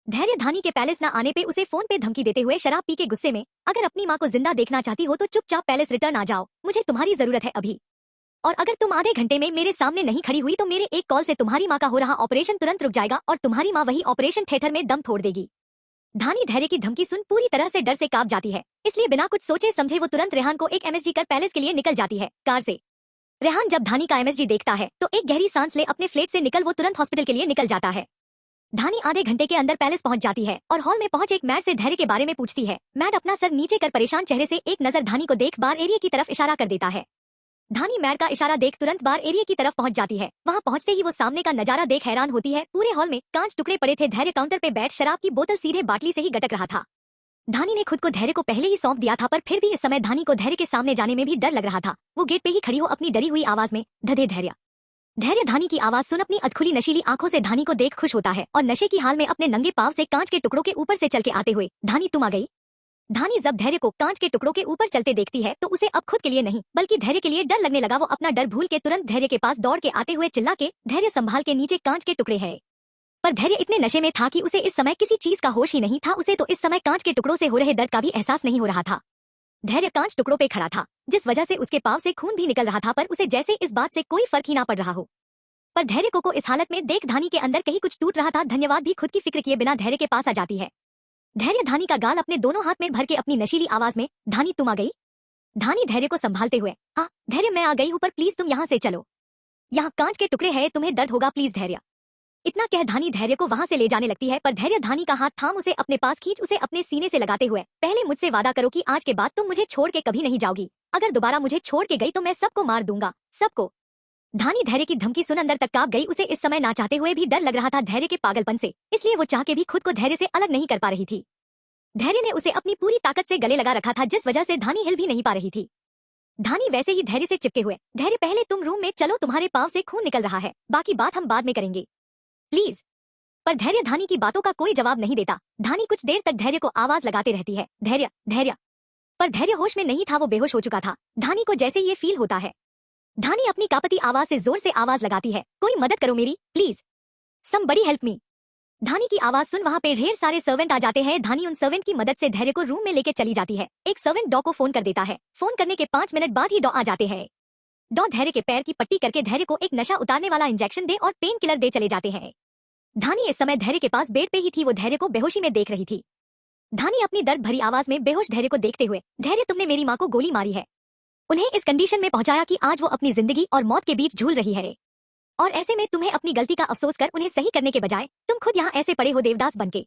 धैर्य धानी के पैलेस न आने पे उसे फोन पे धमकी देते हुए शराब पी के गुस्से में, अगर अपनी माँ को जिंदा देखना चाहती हो तो चुपचाप पैलेस रिटर्न आ जाओ, मुझे तुम्हारी जरूरत है अभी। और अगर तुम आधे घंटे में मेरे सामने नहीं खड़ी हुई तो मेरे एक कॉल से तुम्हारी माँ का हो रहा ऑपरेशन तुरंत रुक जाएगा और तुम्हारी माँ वही ऑपरेशन थिएटर में दम तोड़ देगी। धानी धैर्य की धमकी सुन पूरी तरह से डर से कांप जाती है, इसलिए बिना कुछ सोचे समझे वो तुरंत रेहान को एक एमएसजी कर पैलेस के लिए निकल जाती है कार से। रेहान जब धानी का एमएसजी देखता है तो एक गहरी सांस ले अपने फ्लैट से निकल वो तुरंत हॉस्पिटल के लिए निकल जाता है। धानी आधे घंटे के अंदर पैलेस पहुंच जाती है और हॉल में पहुंच एक मैड से धैर्य के बारे में पूछती है। मैड अपना सर नीचे कर परेशान चेहरे से एक नजर धानी को देख बार एरिया की तरफ इशारा कर देता है। धानी मैड का इशारा देख तुरंत बार एरिया की तरफ पहुंच जाती है। वहां पहुंचते ही वो सामने का नजारा देख हैरान होती है। पूरे हॉल में कांच टुकड़े पड़े थे। धैर्य काउंटर पे बैठ शराब की बोतल सीधे बाटली से ही गटक रहा था। धानी ने खुद को धैर्य को पहले ही सौंप दिया था, पर फिर भी इस समय धानी को धैर्य के सामने जाने में भी डर लग रहा था। वो गेट पे ही खड़ी हो अपनी डरी हुई आवाज में, धधे धैर्य। धैर्य धानी की आवाज सुन अपनी अधखुली नशीली आंखों से धानी को देख खुश होता है और नशे की हाल में अपने नंगे पांव से कांच के टुकड़ों के ऊपर से चल के आते हुए, धानी तुम आ गई। धानी जब धैर्य को कांच के टुकड़ों के ऊपर चलते देखती है तो उसे अब खुद के लिए नहीं बल्कि धैर्य के लिए डर लगने लगा। वो अपना डर भूल के तुरंत धैर्य के पास दौड़ के आते हुए चिल्ला के, धैर्य संभाल के, नीचे कांच के टुकड़े हैं। पर धैर्य इतने नशे में था कि उसे इस समय किसी चीज का होश ही नहीं था। उसे तो इस समय कांच के टुकड़ों से हो रहे दर्द का भी एहसास नहीं हो रहा था। धैर्य कांच टुकड़ों पे खड़ा था, जिस वजह से उसके पांव से खून भी निकल रहा था, पर उसे जैसे इस बात से कोई फर्क ही ना पड़ रहा हो। पर धैर्य को इस हालत में देख धानी के अंदर कहीं कुछ टूट रहा था। धन्यवाद भी खुद की फिक्र किए बिना धैर्य के पास आ जाती है। धैर्य धानी का गाल अपने दोनों हाथ में भर के अपनी नशीली आवाज में, धानी तुम आ गई। धानी धैर्य को संभालते हुए, हाँ धैर्य मैं आ गई हूँ, पर प्लीज तुम यहाँ से चलो, यहाँ कांच के टुकड़े हैं, तुम्हें दर्द होगा, प्लीज धैर्य। इतना कह धानी धैर्य को वहां से ले जाने लगती है, पर धैर्य धानी का हाथ थाम उसे अपने पास खींच उसे अपने सीने से लगाते हुए, पहले मुझसे वादा करो कि आज के बाद तुम मुझे छोड़ के कभी नहीं जाओगी। अगर दोबारा मुझे छोड़ के गई तो मैं सबको मार दूंगा, सबको। धानी धैर्य की धमकी सुन अंदर तक कांप गई। उसे इस समय ना चाहते हुए भी डर लग रहा था धैर्य के पागलपन से, इसलिए वो चाह के भी खुद को धैर्य से अलग नहीं कर पा रही थी। धैर्य ने उसे अपनी पूरी ताकत से गले लगा रखा था, जिस वजह से धानी हिल भी नहीं पा रही थी। धानी वैसे ही धैर्य से चिपके हुए, धैर्य पहले तुम रूम में चलो, तुम्हारे पांव से खून निकल रहा है, बाकी बात हम बाद में करेंगे, प्लीज। पर धैर्य धानी की बातों का कोई जवाब नहीं देता। धानी कुछ देर तक धैर्य को आवाज लगाते रहती है, धैर्य धैर्य। पर धैर्य होश में नहीं था, वो बेहोश हो चुका था। धानी को जैसे ये फील होता है। धानी अपनी कापती आवाज से जोर से आवाज लगाती है, कोई मदद करो मेरी, प्लीज, समबडी हेल्प मी। धानी की आवाज सुन वहां पे ढेर सारे सर्वेंट आ जाते हैं। धानी उन सर्वेंट की मदद से धैर्य को रूम में लेके चली जाती है। एक सर्वेंट डॉ को फोन कर देता है। फोन करने के 5 मिनट बाद ही डॉ आ जाते हैं। डॉ धैर्य के पैर की पट्टी करके धैर्य को एक नशा उतारने वाला इंजेक्शन दे और पेन किलर दे चले जाते हैं। धानी इस समय धैर्य के पास बेड पे ही थी। वो धैर्य को बेहोशी में देख रही थी। धानी अपनी दर्द भरी आवाज में बेहोश धैर्य को देखते हुए, धैर्य तुमने मेरी माँ को गोली मारी है, उन्हें इस कंडीशन में पहुंचाया कि आज वो अपनी जिंदगी और मौत के बीच झूल रही है, और ऐसे में तुम्हें अपनी गलती का अफसोस कर उन्हें सही करने के बजाय तुम खुद यहाँ ऐसे पड़े हो देवदास बनके।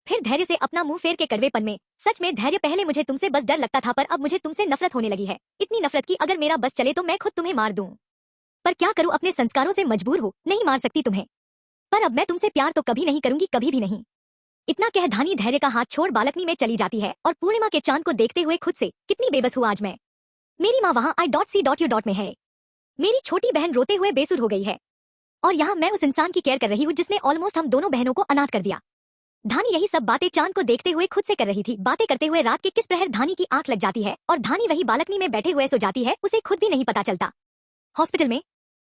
फिर धैर्य से अपना मुंह फेर के कड़वेपन में, सच में धैर्य पहले मुझे तुमसे बस डर लगता था, पर अब मुझे तुमसे नफरत होने लगी है। इतनी नफरत की अगर मेरा बस चले तो मैं खुद तुम्हें मार दूं, पर क्या करूं, अपने संस्कारों से मजबूर हो, नहीं मार सकती तुम्हें, पर अब मैं तुमसे प्यार तो कभी नहीं करूंगी, कभी भी नहीं। इतना कह धानी धैर्य का हाथ छोड़ बालकनी में चली जाती है और पूर्णिमा के चांद को देखते हुए खुद से, कितनी बेबस हूँ आज मैं। मेरी माँ वहाँ I.C.U. में है, मेरी छोटी बहन रोते हुए बेसुध हो गई है, और यहाँ मैं उस इंसान की केयर कर रही हूँ जिसने ऑलमोस्ट हम दोनों बहनों को अनाथ कर दिया। धानी यही सब बातें चांद को देखते हुए खुद से कर रही थी। बातें करते हुए रात के किस प्रहर धानी की आंख लग जाती है और धानी वही बालकनी में बैठे हुए सो जाती है, उसे खुद भी नहीं पता चलता। हॉस्पिटल में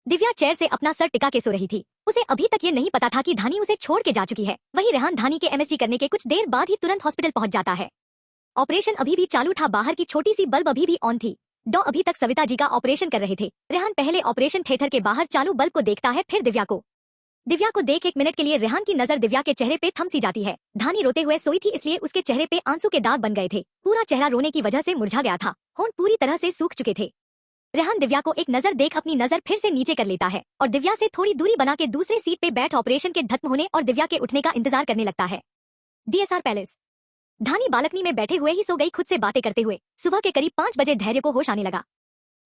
दिव्या चेयर से अपना सर टिका के सो रही थी। उसे अभी तक ये नहीं पता था कि धानी उसे छोड़ के जा चुकी है। वही रेहान धानी के एमएसजी करने के कुछ देर बाद ही तुरंत हॉस्पिटल पहुंच जाता है। ऑपरेशन अभी भी चालू था, बाहर की छोटी सी बल्ब अभी भी ऑन थी। डॉ अभी तक सविता जी का ऑपरेशन कर रहे थे। रेहान पहले ऑपरेशन थिएटर के बाहर चालू बल्ब को देखता है, फिर दिव्या को। दिव्या को देख 1 मिनट के लिए रेहान की नजर दिव्या के चेहरे पे थम सी जाती है। धानी रोते हुए सोई थी, इसलिए उसके चेहरे पे आंसू के दाग बन गए थे। पूरा चेहरा रोने की वजह से मुरझा गया था, होंठ पूरी तरह से सूख चुके थे। रेहान दिव्या को एक नजर देख अपनी नजर फिर से नीचे कर लेता है और दिव्या से थोड़ी दूरी बना के दूसरे सीट पे बैठ ऑपरेशन के खत्म होने और दिव्या के उठने का इंतजार करने लगता है। DSR palace. धानी बालकनी में बैठे हुए ही सो गई, खुद से बातें करते हुए। सुबह के करीब 5 बजे धैर्य को होश आने लगा।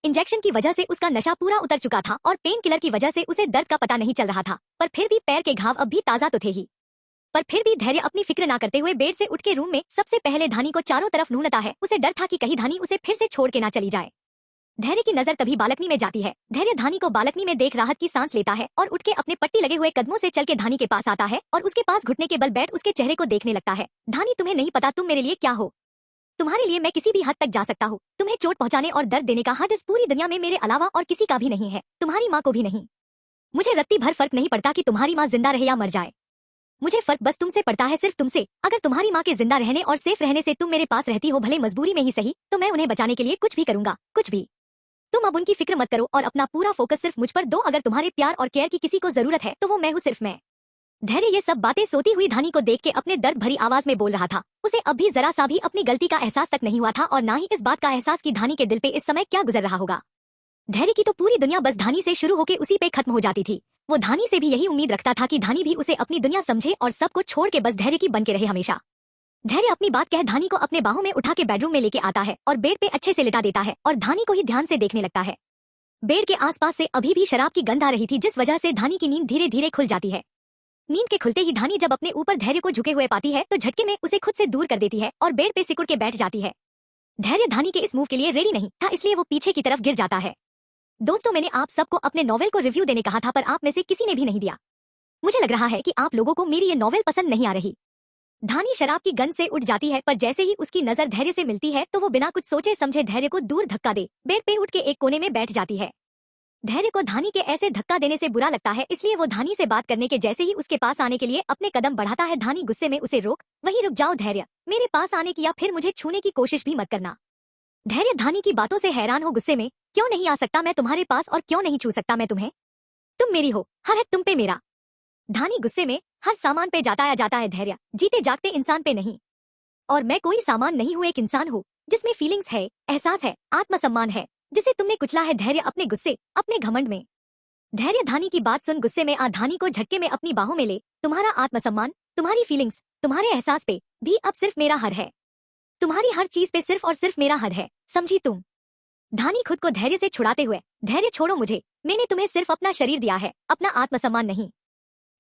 इंजेक्शन की वजह से उसका नशा पूरा उतर चुका था और पेन किलर की वजह से उसे दर्द का पता नहीं चल रहा था, पर फिर भी पैर के घाव अब भी ताजा तो थे ही। पर फिर भी धैर्य अपनी फिक्र ना करते हुए बेड से उठ के रूम में सबसे पहले धानी को चारों तरफ ढूंढता है। उसे डर था कि कहीं धानी उसे फिर से छोड़ के ना चली जाए। धैर्य की नजर तभी बालकनी में जाती है। धैर्य धानी को बालकनी में देख राहत की सांस लेता है और उठ के अपने पट्टी लगे हुए कदमों से चल के धानी के पास आता है और उसके पास घुटने के बल बैठ उसके चेहरे को देखने लगता है। धानी, तुम्हें नहीं पता तुम मेरे लिए क्या हो। तुम्हारे लिए मैं किसी भी हद तक जा सकता हूँ। तुम्हें चोट पहुंचाने और दर्द देने का हद इस पूरी दुनिया में मेरे अलावा और किसी का भी नहीं है, तुम्हारी माँ को भी नहीं। मुझे रत्ती भर फर्क नहीं पड़ता कि तुम्हारी माँ जिंदा रहे या मर जाए। मुझे फर्क बस तुमसे पड़ता है, सिर्फ तुमसे। अगर तुम्हारी माँ के जिंदा रहने और सेफ रहने से तुम मेरे पास रहती हो, भले मजबूरी में ही सही, तो मैं उन्हें बचाने के लिए कुछ भी करूंगा, कुछ भी। तुम अब उनकी फिक्र मत करो और अपना पूरा फोकस सिर्फ मुझ पर दो। अगर तुम्हारे प्यार और केयर की किसी को जरूरत है तो वो मैं हूँ, सिर्फ मैं। धैर्य ये सब बातें सोती हुई धानी को देख के अपने दर्द भरी आवाज में बोल रहा था। उसे अब भी जरा सा भी अपनी गलती का एहसास तक नहीं हुआ था और ना ही इस बात का एहसास कि धानी के दिल पे इस समय क्या गुजर रहा होगा। धैर्य की तो पूरी दुनिया बस धानी से शुरू होकर उसी पे खत्म हो जाती थी। वो धानी से भी यही उम्मीद रखता था कि धानी भी उसे अपनी दुनिया समझे और सबको छोड़ के बस धैर्य की बन के रहे हमेशा। धैर्य अपनी बात कह धानी को अपने बाहों में उठा के बेडरूम में लेके आता है और बेड पे अच्छे से लिटा देता है और धानी को ही ध्यान से देखने लगता है। बेड के आसपास से अभी भी शराब की गंध आ रही थी, जिस वजह से धानी की नींद धीरे धीरे खुल जाती है। नींद के खुलते ही धानी जब अपने ऊपर धैर्य को झुके हुए पाती है तो झटके में उसे खुद से दूर कर देती है और बेड पे सिकुड़ के बैठ जाती है। धैर्य धानी के इस मूव के लिए रेडी नहीं था, इसलिए वो पीछे की तरफ गिर जाता है। दोस्तों, मैंने आप सबको अपने नॉवेल को रिव्यू देने कहा था, पर आप में से किसी ने भी नहीं दिया। मुझे लग रहा है कि आप लोगों को मेरी ये नॉवेल पसंद नहीं आ रही। धानी शराब की गंध से उठ जाती है, पर जैसे ही उसकी नजर धैर्य से मिलती है तो वो बिना कुछ सोचे समझे धैर्य को दूर धक्का दे बेड पे उठ के एक कोने में बैठ जाती है। धैर्य को धानी के ऐसे धक्का देने से बुरा लगता है, इसलिए वो धानी से बात करने के जैसे ही उसके पास आने के लिए अपने कदम बढ़ाता है। धानी गुस्से में उसे रोक, वहीं रुक जाओ धैर्य, मेरे पास आने की या फिर मुझे छूने की कोशिश भी मत करना। धैर्य धानी की बातों से हैरान हो गुस्से में, क्यों नहीं आ सकता मैं तुम्हारे पास और क्यों नहीं छू सकता मैं तुम्हें? तुम मेरी हो, हर हक तुम पे मेरा। धानी गुस्से में, हर सामान पे जाता है धैर्य, जीते जागते इंसान पे नहीं। और मैं कोई सामान नहीं हूँ, एक इंसान हूँ जिसमें फीलिंग्स है, एहसास है, आत्मसम्मान है, जिसे तुमने कुचला है धैर्य अपने गुस्से, अपने घमंड में। धैर्य धानी की बात सुन गुस्से में आ धानी को झटके में अपनी बाहों में ले, तुम्हारा आत्मसम्मान, तुम्हारी फीलिंग्स, तुम्हारे एहसास पे भी अब सिर्फ मेरा हर है। तुम्हारी हर चीज पे सिर्फ और सिर्फ मेरा हर है, समझी तुम? धानी खुद को धैर्य से छुड़ाते हुए, धैर्य छोड़ो मुझे, मैंने तुम्हें सिर्फ अपना शरीर दिया है, अपना आत्मसम्मान नहीं।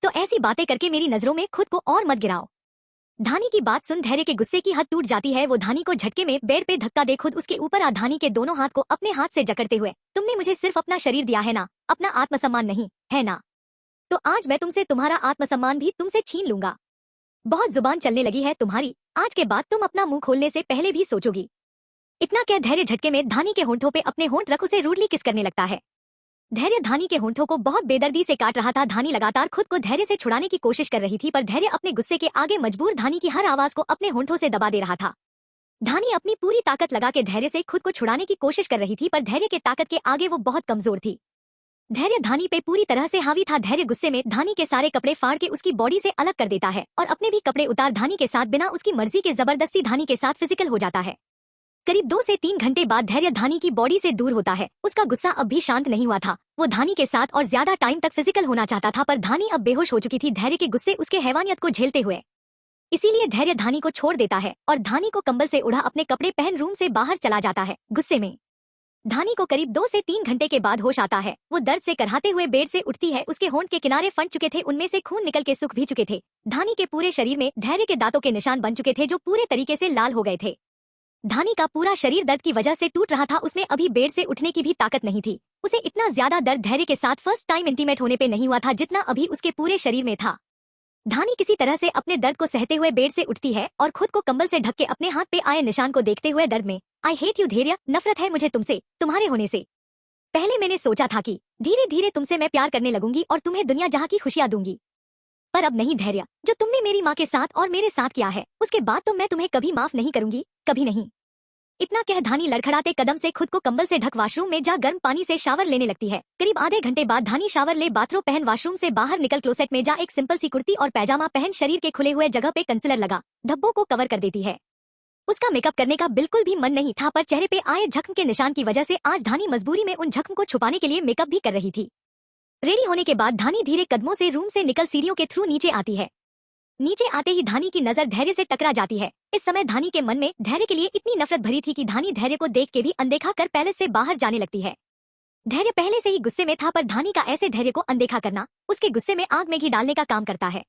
तो ऐसी बातें करके मेरी नजरों में खुद को और मत गिराओ। धानी की बात सुन धैर्य के गुस्से की हद टूट जाती है। वो धानी को झटके में बेड पे धक्का दे खुद उसके ऊपर आ धानी के दोनों हाथ को अपने हाथ से जकड़ते हुए, तुमने मुझे सिर्फ अपना शरीर दिया है ना, अपना आत्मसम्मान नहीं, है ना? तो आज मैं तुमसे तुम्हारा आत्मसम्मान भी तुमसे छीन लूंगा। बहुत जुबान चलने लगी है तुम्हारी, आज के बाद तुम अपना मुंह खोलने से पहले भी सोचोगी। इतना कह धैर्य झटके में धानी के होंठों पे अपने होंठ रख उसे रूडली किस करने लगता है। धैर्य धानी के होंठों को बहुत बेदर्दी से काट रहा था। धानी लगातार खुद को धैर्य से छुड़ाने की कोशिश कर रही थी, पर धैर्य अपने गुस्से के आगे मजबूर धानी की हर आवाज को अपने होंठों से दबा दे रहा था। धानी अपनी पूरी ताकत लगा के धैर्य से खुद को छुड़ाने की कोशिश कर रही थी, पर धैर्य के ताकत के आगे वो बहुत कमजोर थी। धैर्य धानी पे पूरी तरह से हावी था। धैर्य गुस्से में धानी के सारे कपड़े फाड़ के उसकी बॉडी से अलग कर देता है और अपने भी कपड़े उतार धानी के साथ बिना उसकी मर्जी के जबरदस्ती धानी के साथ फिजिकल हो जाता है। करीब 2 से 3 घंटे बाद धैर्य धानी की बॉडी से दूर होता है। उसका गुस्सा अब भी शांत नहीं हुआ था। वो धानी के साथ और ज्यादा टाइम तक फिजिकल होना चाहता था, पर धानी अब बेहोश हो चुकी थी धैर्य के गुस्से, उसके हैवानियत को झेलते हुए। इसीलिए धैर्य धानी को छोड़ देता है और धानी को कंबल से उड़ा अपने कपड़े पहन रूम से बाहर चला जाता है। गुस्से में धानी को करीब 2 से 3 घंटे के बाद होश आता है। वो दर्द से कराहते हुए बेड से उठती है। उसके होंठ के किनारे फट चुके थे, उनमें से खून निकल के सूख भी चुके थे। धानी के पूरे शरीर में धैर्य के दांतों के निशान बन चुके थे जो पूरे तरीके से लाल हो गए थे। धानी का पूरा शरीर दर्द की वजह से टूट रहा था। उसमें अभी बेड से उठने की भी ताकत नहीं थी। उसे इतना ज्यादा दर्द धैर्य के साथ फर्स्ट टाइम इंटीमेट होने पे नहीं हुआ था जितना अभी उसके पूरे शरीर में था। धानी किसी तरह से अपने दर्द को सहते हुए बेड से उठती है और खुद को कंबल से ढक के अपने हाथ पे आए निशान को देखते हुए दर्द में, आई हेट यू धैर्य, नफरत है मुझे तुमसे, तुम्हारे होने से। पहले मैंने सोचा था कि धीरे धीरे तुमसे मैं प्यार करने लगूंगी और तुम्हें दुनिया जहाँ की खुशियां दूंगी, पर अब नहीं धैर्य। जो तुमने मेरी माँ के साथ और मेरे साथ किया है उसके बाद तो मैं तुम्हें कभी माफ नहीं करूंगी, कभी नहीं। इतना कह धानी लड़खड़ाते कदम से खुद को कंबल से ढक वॉशरूम में जा गर्म पानी से शावर लेने लगती है। करीब आधे घंटे बाद धानी शावर ले बाथरूम पहन वॉशरूम से बाहर निकल क्लोसेट में जा एक सिंपल सी कुर्ती और पैजामा पहन शरीर के खुले हुए जगह पे कंसीलर लगा धब्बों को कवर कर देती है। उसका मेकअप करने का बिल्कुल भी मन नहीं था, पर चेहरे पे आए जख्म के निशान की वजह से आज धानी मजबूरी में उन जख्म को छुपाने के लिए मेकअप भी कर रही थी। रेडी होने के बाद धानी धीरे कदमों से रूम से निकल सीढ़ियों के थ्रू नीचे आती है। नीचे आते ही धानी की नजर धैर्य से टकरा जाती है। इस समय धानी के मन में धैर्य के लिए इतनी नफरत भरी थी कि धानी धैर्य को देख के भी अनदेखा कर पैलेस से बाहर जाने लगती है। धैर्य पहले से ही गुस्से में था, पर धानी का ऐसे धैर्य को अनदेखा करना उसके गुस्से में आग में घी डालने का काम करता है।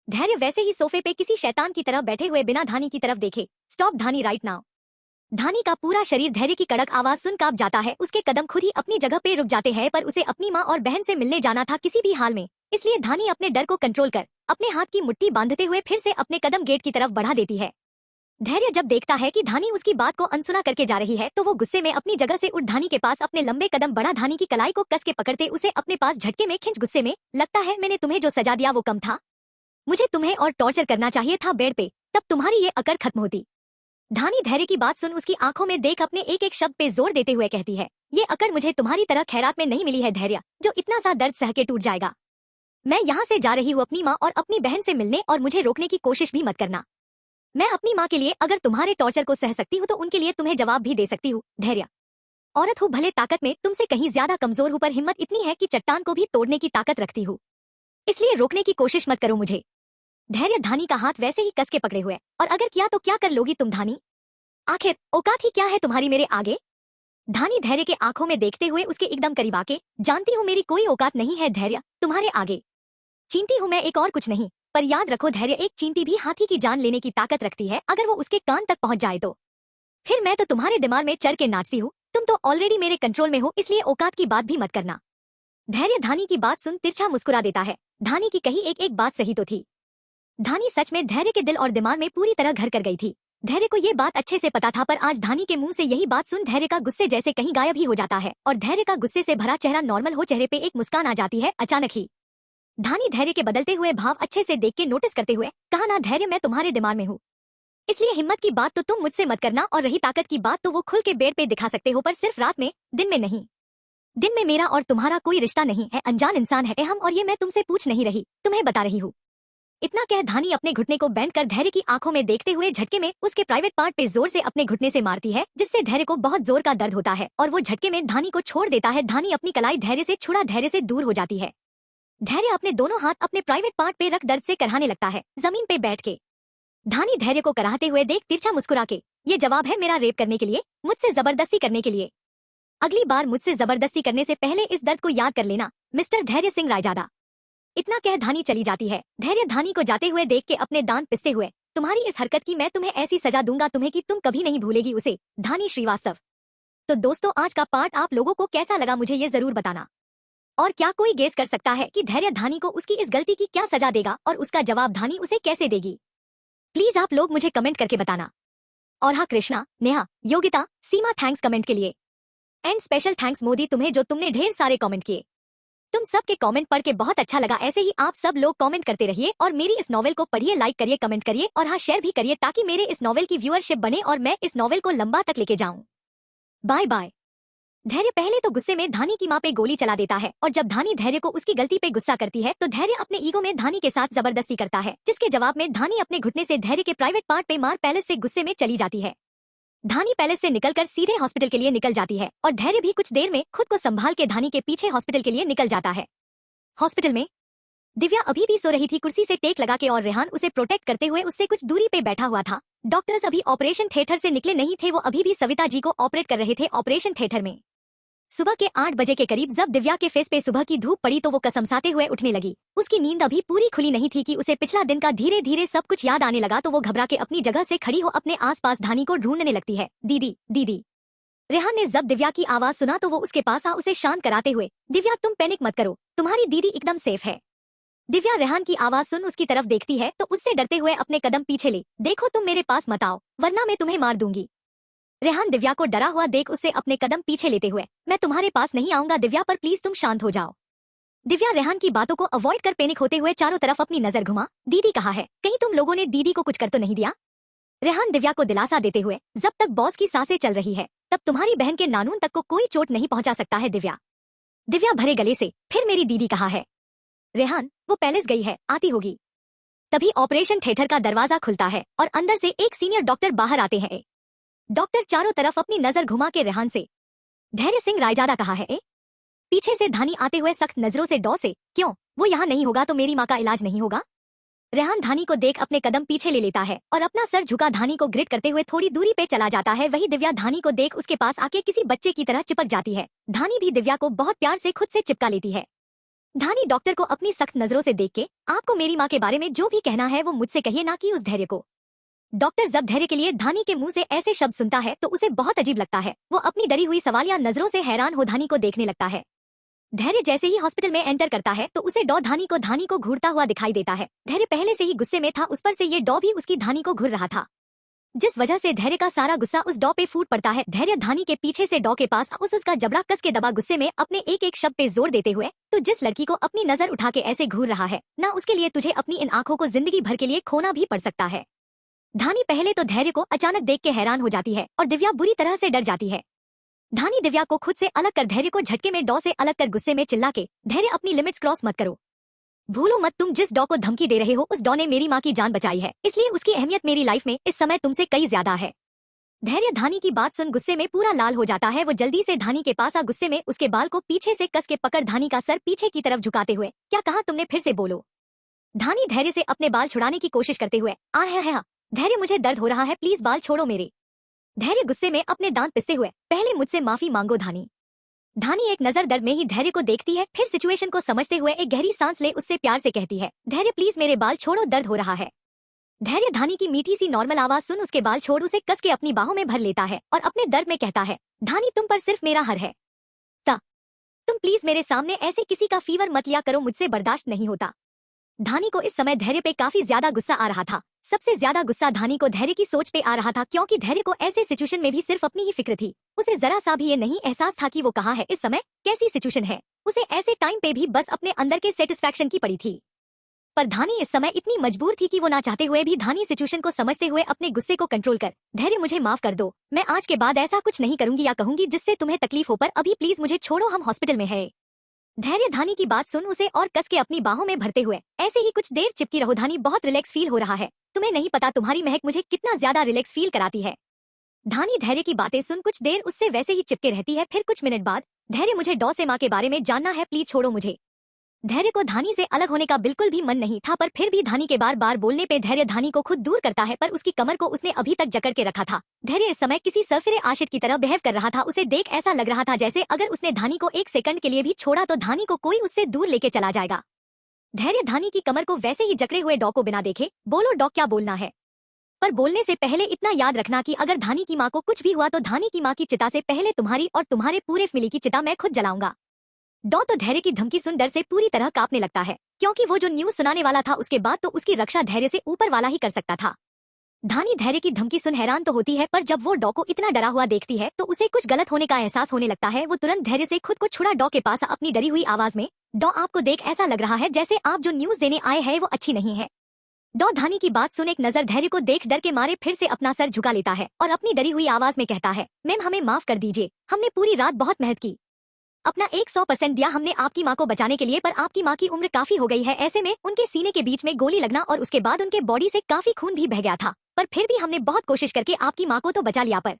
धैर्य वैसे ही सोफे पे किसी शैतान की तरह बैठे हुए बिना धानी की तरफ देखे, स्टॉप धानी राइट नाउ। धानी का पूरा शरीर धैर्य की कड़क आवाज सुन कांप जाता है। उसके कदम खुद ही अपनी जगह पे रुक जाते हैं, पर उसे अपनी माँ और बहन से मिलने जाना था किसी भी हाल में, इसलिए धानी अपने डर को कंट्रोल कर अपने हाथ की मुट्ठी बांधते हुए फिर से अपने कदम गेट की तरफ बढ़ा देती है। धैर्य जब देखता है कि धानी उसकी बात को अनसुना करके जा रही है तो वो गुस्से में अपनी जगह से उठ धानी के पास अपने लंबे कदम बढ़ा धानी की कलाई को कस के पकड़ते उसे अपने पास झटके में खींच गुस्से में, लगता है मैंने तुम्हें जो सजा दिया वो कम था? मुझे तुम्हें और टॉर्चर करना चाहिए था बेड पे, तब तुम्हारी ये अकड़ खत्म होती। धानी धैर्य की बात सुन उसकी आंखों में देख अपने एक एक शब्द पे जोर देते हुए कहती है, ये अकड़ मुझे तुम्हारी तरह खैरात में नहीं मिली है धैर्य, जो इतना सा दर्द सह के टूट जाएगा। मैं यहाँ से जा रही हूँ अपनी माँ और अपनी बहन से मिलने, और मुझे रोकने की कोशिश भी मत करना। मैं अपनी माँ के लिए अगर तुम्हारे टॉर्चर को सह सकती हूँ तो उनके लिए तुम्हें जवाब भी दे सकती हूँ धैर्य। औरत हूँ, भले ताकत में तुमसे कहीं ज्यादा कमजोर हूँ, पर हिम्मत इतनी है कि चट्टान को भी तोड़ने की ताकत रखती हूँ, इसलिए रोकने की कोशिश मत करो मुझे। धैर्य धानी का हाथ वैसे ही कस के पकड़े हुए, और अगर किया तो क्या कर लोगी तुम धानी? आखिर औकात ही क्या है तुम्हारी मेरे आगे? धानी धैर्य के आंखों में देखते हुए उसके एकदम करीब आके, जानती हूँ मेरी कोई औकात नहीं है धैर्य तुम्हारे आगे। चींटी हूँ मैं, एक और कुछ नहीं, पर याद रखो धैर्य, एक चींटी भी हाथी की जान लेने की ताकत रखती है अगर वो उसके कान तक पहुंच जाए तो। फिर मैं तो तुम्हारे दिमाग में चढ़ के नाचती हूँ, तुम तो ऑलरेडी मेरे कंट्रोल में हो, इसलिए औकात की बात भी मत करना। धैर्य धानी की बात सुन तिरछा मुस्कुरा देता है। धानी की कही एक एक बात सही तो थी। धानी सच में धैर्य के दिल और दिमाग में पूरी तरह घर कर गई थी। धैर्य को ये बात अच्छे से पता था, पर आज धानी के मुंह से यही बात सुन धैर्य का गुस्से जैसे कहीं गायब ही हो जाता है, और धैर्य का गुस्से से भरा चेहरा नॉर्मल हो, चेहरे पे एक मुस्कान आ जाती है अचानक ही। धानी धैर्य के बदलते हुए भाव अच्छे से देख के नोटिस करते हुए कहा, ना धैर्य, मैं तुम्हारे दिमाग में हूँ, इसलिए हिम्मत की बात तो तुम मुझसे मत करना, और रही ताकत की बात तो वो खुल के बेड पे दिखा सकते हो, पर सिर्फ रात में, दिन में नहीं। दिन में मेरा और तुम्हारा कोई रिश्ता नहीं है, अनजान इंसान है हम, और ये मैं तुमसे पूछ नहीं रही, तुम्हें बता रही हूँ। इतना कह धानी अपने घुटने को बैंड कर धैर्य की आंखों में देखते हुए झटके में उसके प्राइवेट पार्ट पे जोर से अपने घुटने से मारती है, जिससे धैर्य को बहुत जोर का दर्द होता है और वो झटके में धानी को छोड़ देता है। धानी अपनी कलाई धैर्य से छुड़ा धैर्य से दूर हो जाती है। धैर्य अपने दोनों हाथ अपने प्राइवेट पार्ट पे रख दर्द से कराहने लगता है जमीन पे बैठ के। धानी धैर्य को कराहते हुए देख तिरछा मुस्कुरा के, ये जवाब है मेरा रेप करने के लिए, मुझसे जबरदस्ती करने के लिए? अगली बार मुझसे जबरदस्ती करने से पहले इस दर्द को याद कर लेना, मिस्टर धैर्य सिंह रायजादा। इतना कह धानी चली जाती है। धैर्य धानी को जाते हुए देख के अपने दांत पिसते हुए, तुम्हारी इस हरकत की मैं तुम्हें ऐसी सजा दूंगा तुम्हें कि तुम कभी नहीं भूलेगी उसे, धानी श्रीवास्तव। तो दोस्तों, आज का पार्ट आप लोगों को कैसा लगा मुझे ये जरूर बताना। और क्या कोई गेस कर सकता है कि धैर्य धानी को उसकी इस गलती की क्या सजा देगा और उसका जवाब धानी उसे कैसे देगी? प्लीज आप लोग मुझे कमेंट करके बताना। और हाँ, कृष्णा, नेहा, योगिता, सीमा, थैंक्स कमेंट के लिए। एंड स्पेशल थैंक्स मोदी तुम्हें, जो तुमने ढेर सारे कमेंट किए। तुम सबके कमेंट पढ़ के बहुत अच्छा लगा। ऐसे ही आप सब लोग कमेंट करते रहिए और मेरी इस नॉवेल को पढ़िए, लाइक करिए, कमेंट करिए और हाँ, शेयर भी करिए, ताकि मेरे इस नॉवेल की व्यूअरशिप बने और मैं इस नॉवेल को लंबा तक लेके जाऊं। Bye bye. धैर्य पहले तो गुस्से में धानी की माँ पे गोली चला देता है, और जब धानी धैर्य को उसकी गलती पे गुस्सा करती है तो धैर्य अपने ईगो में धानी के साथ जबरदस्ती करता है, जिसके जवाब में धानी अपने घुटने से धैर्य के प्राइवेट पार्ट पे मार पैलेस से गुस्से में चली जाती है। धानी पैलेस से निकलकर सीधे हॉस्पिटल के लिए निकल जाती है और धैर्य भी कुछ देर में खुद को संभाल के धानी के पीछे हॉस्पिटल के लिए निकल जाता है। हॉस्पिटल में दिव्या अभी भी सो रही थी कुर्सी से टेक लगा के, और रेहान उसे प्रोटेक्ट करते हुए उससे कुछ दूरी पे बैठा हुआ था। डॉक्टर्स अभी ऑपरेशन थिएटर से निकले नहीं थे, वो अभी भी सविता जी को ऑपरेट कर रहे थे ऑपरेशन थिएटर में। सुबह के 8 बजे के करीब जब दिव्या के फेस पे सुबह की धूप पड़ी तो वो कसमसाते हुए उठने लगी। उसकी नींद अभी पूरी खुली नहीं थी कि उसे पिछला दिन का धीरे धीरे सब कुछ याद आने लगा, तो वो घबरा के अपनी जगह से खड़ी हो अपने आसपास धानी को ढूंढने लगती है। दीदी, दीदी। रेहान ने जब दिव्या की आवाज सुना तो वो उसके पास आ उसे शांत कराते हुए, दिव्या तुम पैनिक मत करो, तुम्हारी दीदी एकदम सेफ है। दिव्या रेहान की आवाज सुन उसकी तरफ देखती है तो उससे डरते हुए अपने कदम पीछे ले, देखो तुम मेरे पास मत आओ वरना मैं तुम्हें मार दूंगी। रेहान दिव्या को डरा हुआ देख उससे अपने कदम पीछे लेते हुए, मैं तुम्हारे पास नहीं आऊंगा दिव्या, पर प्लीज तुम शांत हो जाओ। दिव्या रेहान की बातों को अवॉइड कर पैनिक होते हुए चारों तरफ अपनी नजर घुमा, दीदी कहाँ है, कहीं तुम लोगों ने दीदी को कुछ कर तो नहीं दिया? रेहान दिव्या को दिलासा देते हुए, जब तक बॉस की सांसें चल रही है तब तुम्हारी बहन के नानून तक को कोई चोट नहीं पहुंचा सकता है दिव्या। दिव्या भरे गले से, फिर मेरी दीदी कहाँ है? रेहान, वो पैलेस गई है, आती होगी। तभी ऑपरेशन थिएटर का दरवाजा खुलता है और अंदर से एक सीनियर डॉक्टर बाहर आते हैं। डॉक्टर चारों तरफ अपनी नजर घुमा के रेहान से, धैर्य सिंह रायजादा कहाँ है? पीछे से धानी आते हुए सख्त नजरों से डॉ से, क्यों, वो यहाँ नहीं होगा तो मेरी माँ का इलाज नहीं होगा? रेहान धानी को देख अपने कदम पीछे ले लेता है और अपना सर झुका धानी को ग्रिड करते हुए थोड़ी दूरी पे चला जाता है। वही दिव्या धानी को देख उसके पास आके किसी बच्चे की तरह चिपक जाती है। धानी भी दिव्या को बहुत प्यार से खुद से चिपका लेती है। धानी डॉक्टर को अपनी सख्त नजरों से देख के, आपको मेरी माँ के बारे में जो भी कहना है वो मुझसे कहिए, ना कि उस धैर्य को। डॉक्टर जब धैर्य के लिए धानी के मुंह से ऐसे शब्द सुनता है तो उसे बहुत अजीब लगता है। वो अपनी डरी हुई सवालिया नजरों से हैरान हो धानी को देखने लगता है। धैर्य जैसे ही हॉस्पिटल में एंटर करता है तो उसे डॉ धानी को घूरता हुआ दिखाई देता है। धैर्य पहले से ही गुस्से में था, उस पर से ये डॉ भी उसकी धानी को घूर रहा था। जिस वजह से धैर्य का सारा गुस्सा उस डॉ पे फूट पड़ता है। धैर्य धानी के पीछे से डॉ के पास उसका जबड़ा कस के दबा गुस्से में अपने एक एक शब्द पे जोर देते हुए, तो जिस लड़की को अपनी नजर उठा के ऐसे घूर रहा है ना, उसके लिए तुझे अपनी इन आंखों को जिंदगी भर के लिए खोना भी पड़ सकता है। धानी पहले तो धैर्य को अचानक देख के हैरान हो जाती है और दिव्या बुरी तरह से डर जाती है। धानी दिव्या को खुद से अलग कर धैर्य को झटके में डॉ से अलग कर गुस्से में चिल्ला के, धैर्य अपनी लिमिट्स क्रॉस मत करो। भूलो मत तुम जिस डॉ को धमकी दे रहे हो उस डॉ ने मेरी माँ की जान बचाई है, इसलिए उसकी अहमियत मेरी लाइफ में इस समय तुमसे कई ज्यादा है। धैर्य धानी की बात सुन गुस्से में पूरा लाल हो जाता है। वो जल्दी से धानी के पास आ गुस्से में उसके बाल को पीछे से कस के पकड़ धानी का सर पीछे की तरफ झुकाते हुए, क्या कहा तुमने, फिर से बोलो। धानी धैर्य से अपने बाल छुड़ाने की कोशिश करते हुए, धैर्य मुझे दर्द हो रहा है, प्लीज बाल छोड़ो मेरे। धैर्य गुस्से में अपने दांत पिसते हुए, पहले मुझसे माफी मांगो धानी। धानी एक नजर दर्द में ही धैर्य को देखती है, फिर सिचुएशन को समझते हुए एक गहरी सांस ले उससे प्यार से कहती है, धैर्य प्लीज मेरे बाल छोड़ो, दर्द हो रहा है। धैर्य धानी की मीठी सी नॉर्मल आवाज सुन उसके बाल छोड़ उसे कस के अपनी बाहों में भर लेता है और अपने दर्द में कहता है, धानी तुम पर सिर्फ मेरा हर है। तुम प्लीज मेरे सामने ऐसे किसी का फीवर मत लिया करो, मुझसे बर्दाश्त नहीं होता। धानी को इस समय धैर्य पे काफी ज्यादा गुस्सा आ रहा था। सबसे ज्यादा गुस्सा धानी को धैर्य की सोच पे आ रहा था, क्योंकि धैर्य को ऐसे सिचुएशन में भी सिर्फ अपनी ही फिक्र थी। उसे जरा सा भी ये नहीं एहसास था कि वो कहाँ है, इस समय कैसी सिचुएशन है। उसे ऐसे टाइम पे भी बस अपने अंदर के सेटिस्फैक्शन की पड़ी थी। पर धानी इस समय इतनी मजबूर थी कि वो ना चाहते हुए भी धानी सिचुएशन को समझते हुए अपने गुस्से को कंट्रोल कर, धैर्य मुझे माफ कर दो, मैं आज के बाद ऐसा कुछ नहीं करूंगी या कहूंगी जिससे तुम्हें तकलीफ हो, पर अभी प्लीज मुझे छोड़ो, हम हॉस्पिटल में है। धैर्य धानी की बात सुन उसे और कस के अपनी बाहों में भरते हुए, ऐसे ही कुछ देर चिपकी रहो धानी, बहुत रिलैक्स फील हो रहा है, तुम्हें नहीं पता तुम्हारी महक मुझे कितना ज्यादा रिलैक्स फील कराती है। धानी धैर्य की बातें सुन कुछ देर उससे वैसे ही चिपके रहती है। फिर कुछ मिनट बाद, धैर्य मुझे डॉ से माँ के बारे में जानना है, प्लीज छोड़ो मुझे। धैर्य को धानी से अलग होने का बिल्कुल भी मन नहीं था, पर फिर भी धानी के बार बार बोलने पे धैर्य धानी को खुद दूर करता है, पर उसकी कमर को उसने अभी तक जकड़ के रखा था। धैर्य इस समय किसी सरफिरे आशिक की तरह बिहेव कर रहा था। उसे देख ऐसा लग रहा था जैसे अगर उसने धानी को एक सेकंड के लिए भी छोड़ा तो धानी को कोई उससे दूर लेके चला जाएगा। धैर्य धानी की कमर को वैसे ही जकड़े हुए डॉ को बिना देखे, बोलो डॉ क्या बोलना है, पर बोलने से पहले इतना याद रखना कि अगर धानी की माँ को कुछ भी हुआ तो धानी की माँ की चिता से पहले तुम्हारी और तुम्हारे पूरे फैमिली की चिता मैं खुद जलाऊंगा। डॉ तो धैर्य की धमकी सुन डर से पूरी तरह कांपने लगता है, क्योंकि वो जो न्यूज़ सुनाने वाला था उसके बाद तो उसकी रक्षा धैर्य से ऊपर वाला ही कर सकता था। धानी धैर्य की धमकी सुन हैरान तो होती है, पर जब वो डॉ को इतना डरा हुआ देखती है तो उसे कुछ गलत होने का एहसास होने लगता है। वो तुरंत धैर्य से खुद को छुड़ा डॉ के पास अपनी डरी हुई आवाज में, डॉ आपको देख ऐसा लग रहा है जैसे आप जो न्यूज़ देने आए हैं वो अच्छी नहीं है। डॉ धानी की बात सुन एक नजर धैर्य को देख डर के मारे फिर से अपना सर झुका लेता है और अपनी डरी हुई आवाज में कहता है, मैम हमें माफ कर दीजिए, हमने पूरी रात बहुत मेहनत की, अपना 100% दिया हमने आपकी माँ को बचाने के लिए, पर आपकी माँ की उम्र काफी हो गई है। ऐसे में उनके सीने के बीच में गोली लगना और उसके बाद उनके बॉडी से काफी खून भी बह गया था, पर फिर भी हमने बहुत कोशिश करके आपकी माँ को तो बचा लिया। पर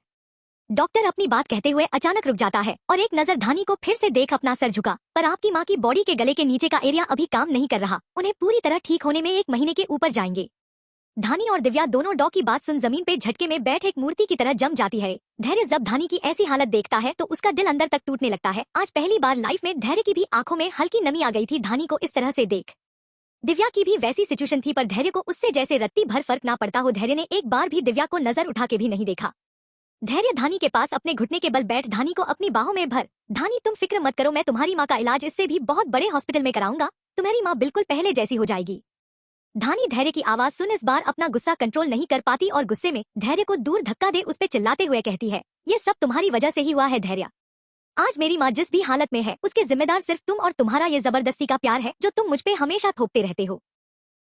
डॉक्टर अपनी बात कहते हुए अचानक रुक जाता है और एक नजर धानी को फिर से देख अपना सर झुका, पर आपकी माँ की बॉडी के गले के नीचे का एरिया अभी काम नहीं कर रहा, उन्हें पूरी तरह ठीक होने में 1 महीने के ऊपर जाएंगे। धानी और दिव्या दोनों डॉ की बात सुन जमीन पे झटके में बैठ एक मूर्ति की तरह जम जाती है। धैर्य जब धानी की ऐसी हालत देखता है तो उसका दिल अंदर तक टूटने लगता है। आज पहली बार लाइफ में धैर्य की भी आंखों में हल्की नमी आ गई थी धानी को इस तरह से देख। दिव्या की भी वैसी सिचुएशन थी, पर धैर्य को उससे जैसे रत्ती भर फर्क ना पड़ता हो। धैर्य ने एक बार भी दिव्या को नजर उठा के भी नहीं देखा। धैर्य धानी के पास अपने घुटने के बल बैठ धानी को अपनी बाहों में भर, धानी तुम फिक्र मत करो, मैं तुम्हारी माँ का इलाज इससे भी बहुत बड़े हॉस्पिटल में कराऊंगा, तुम्हारी माँ बिल्कुल पहले जैसी हो जाएगी। धानी धैर्य की आवाज सुन इस बार अपना गुस्सा कंट्रोल नहीं कर पाती और गुस्से में धैर्य को दूर धक्का दे उस पे चिल्लाते हुए कहती है, ये सब तुम्हारी वजह से ही हुआ है धैर्य, आज मेरी माँ जिस भी हालत में है उसके जिम्मेदार सिर्फ तुम और तुम्हारा ये जबरदस्ती का प्यार है जो तुम मुझ पे हमेशा थोपते रहते हो।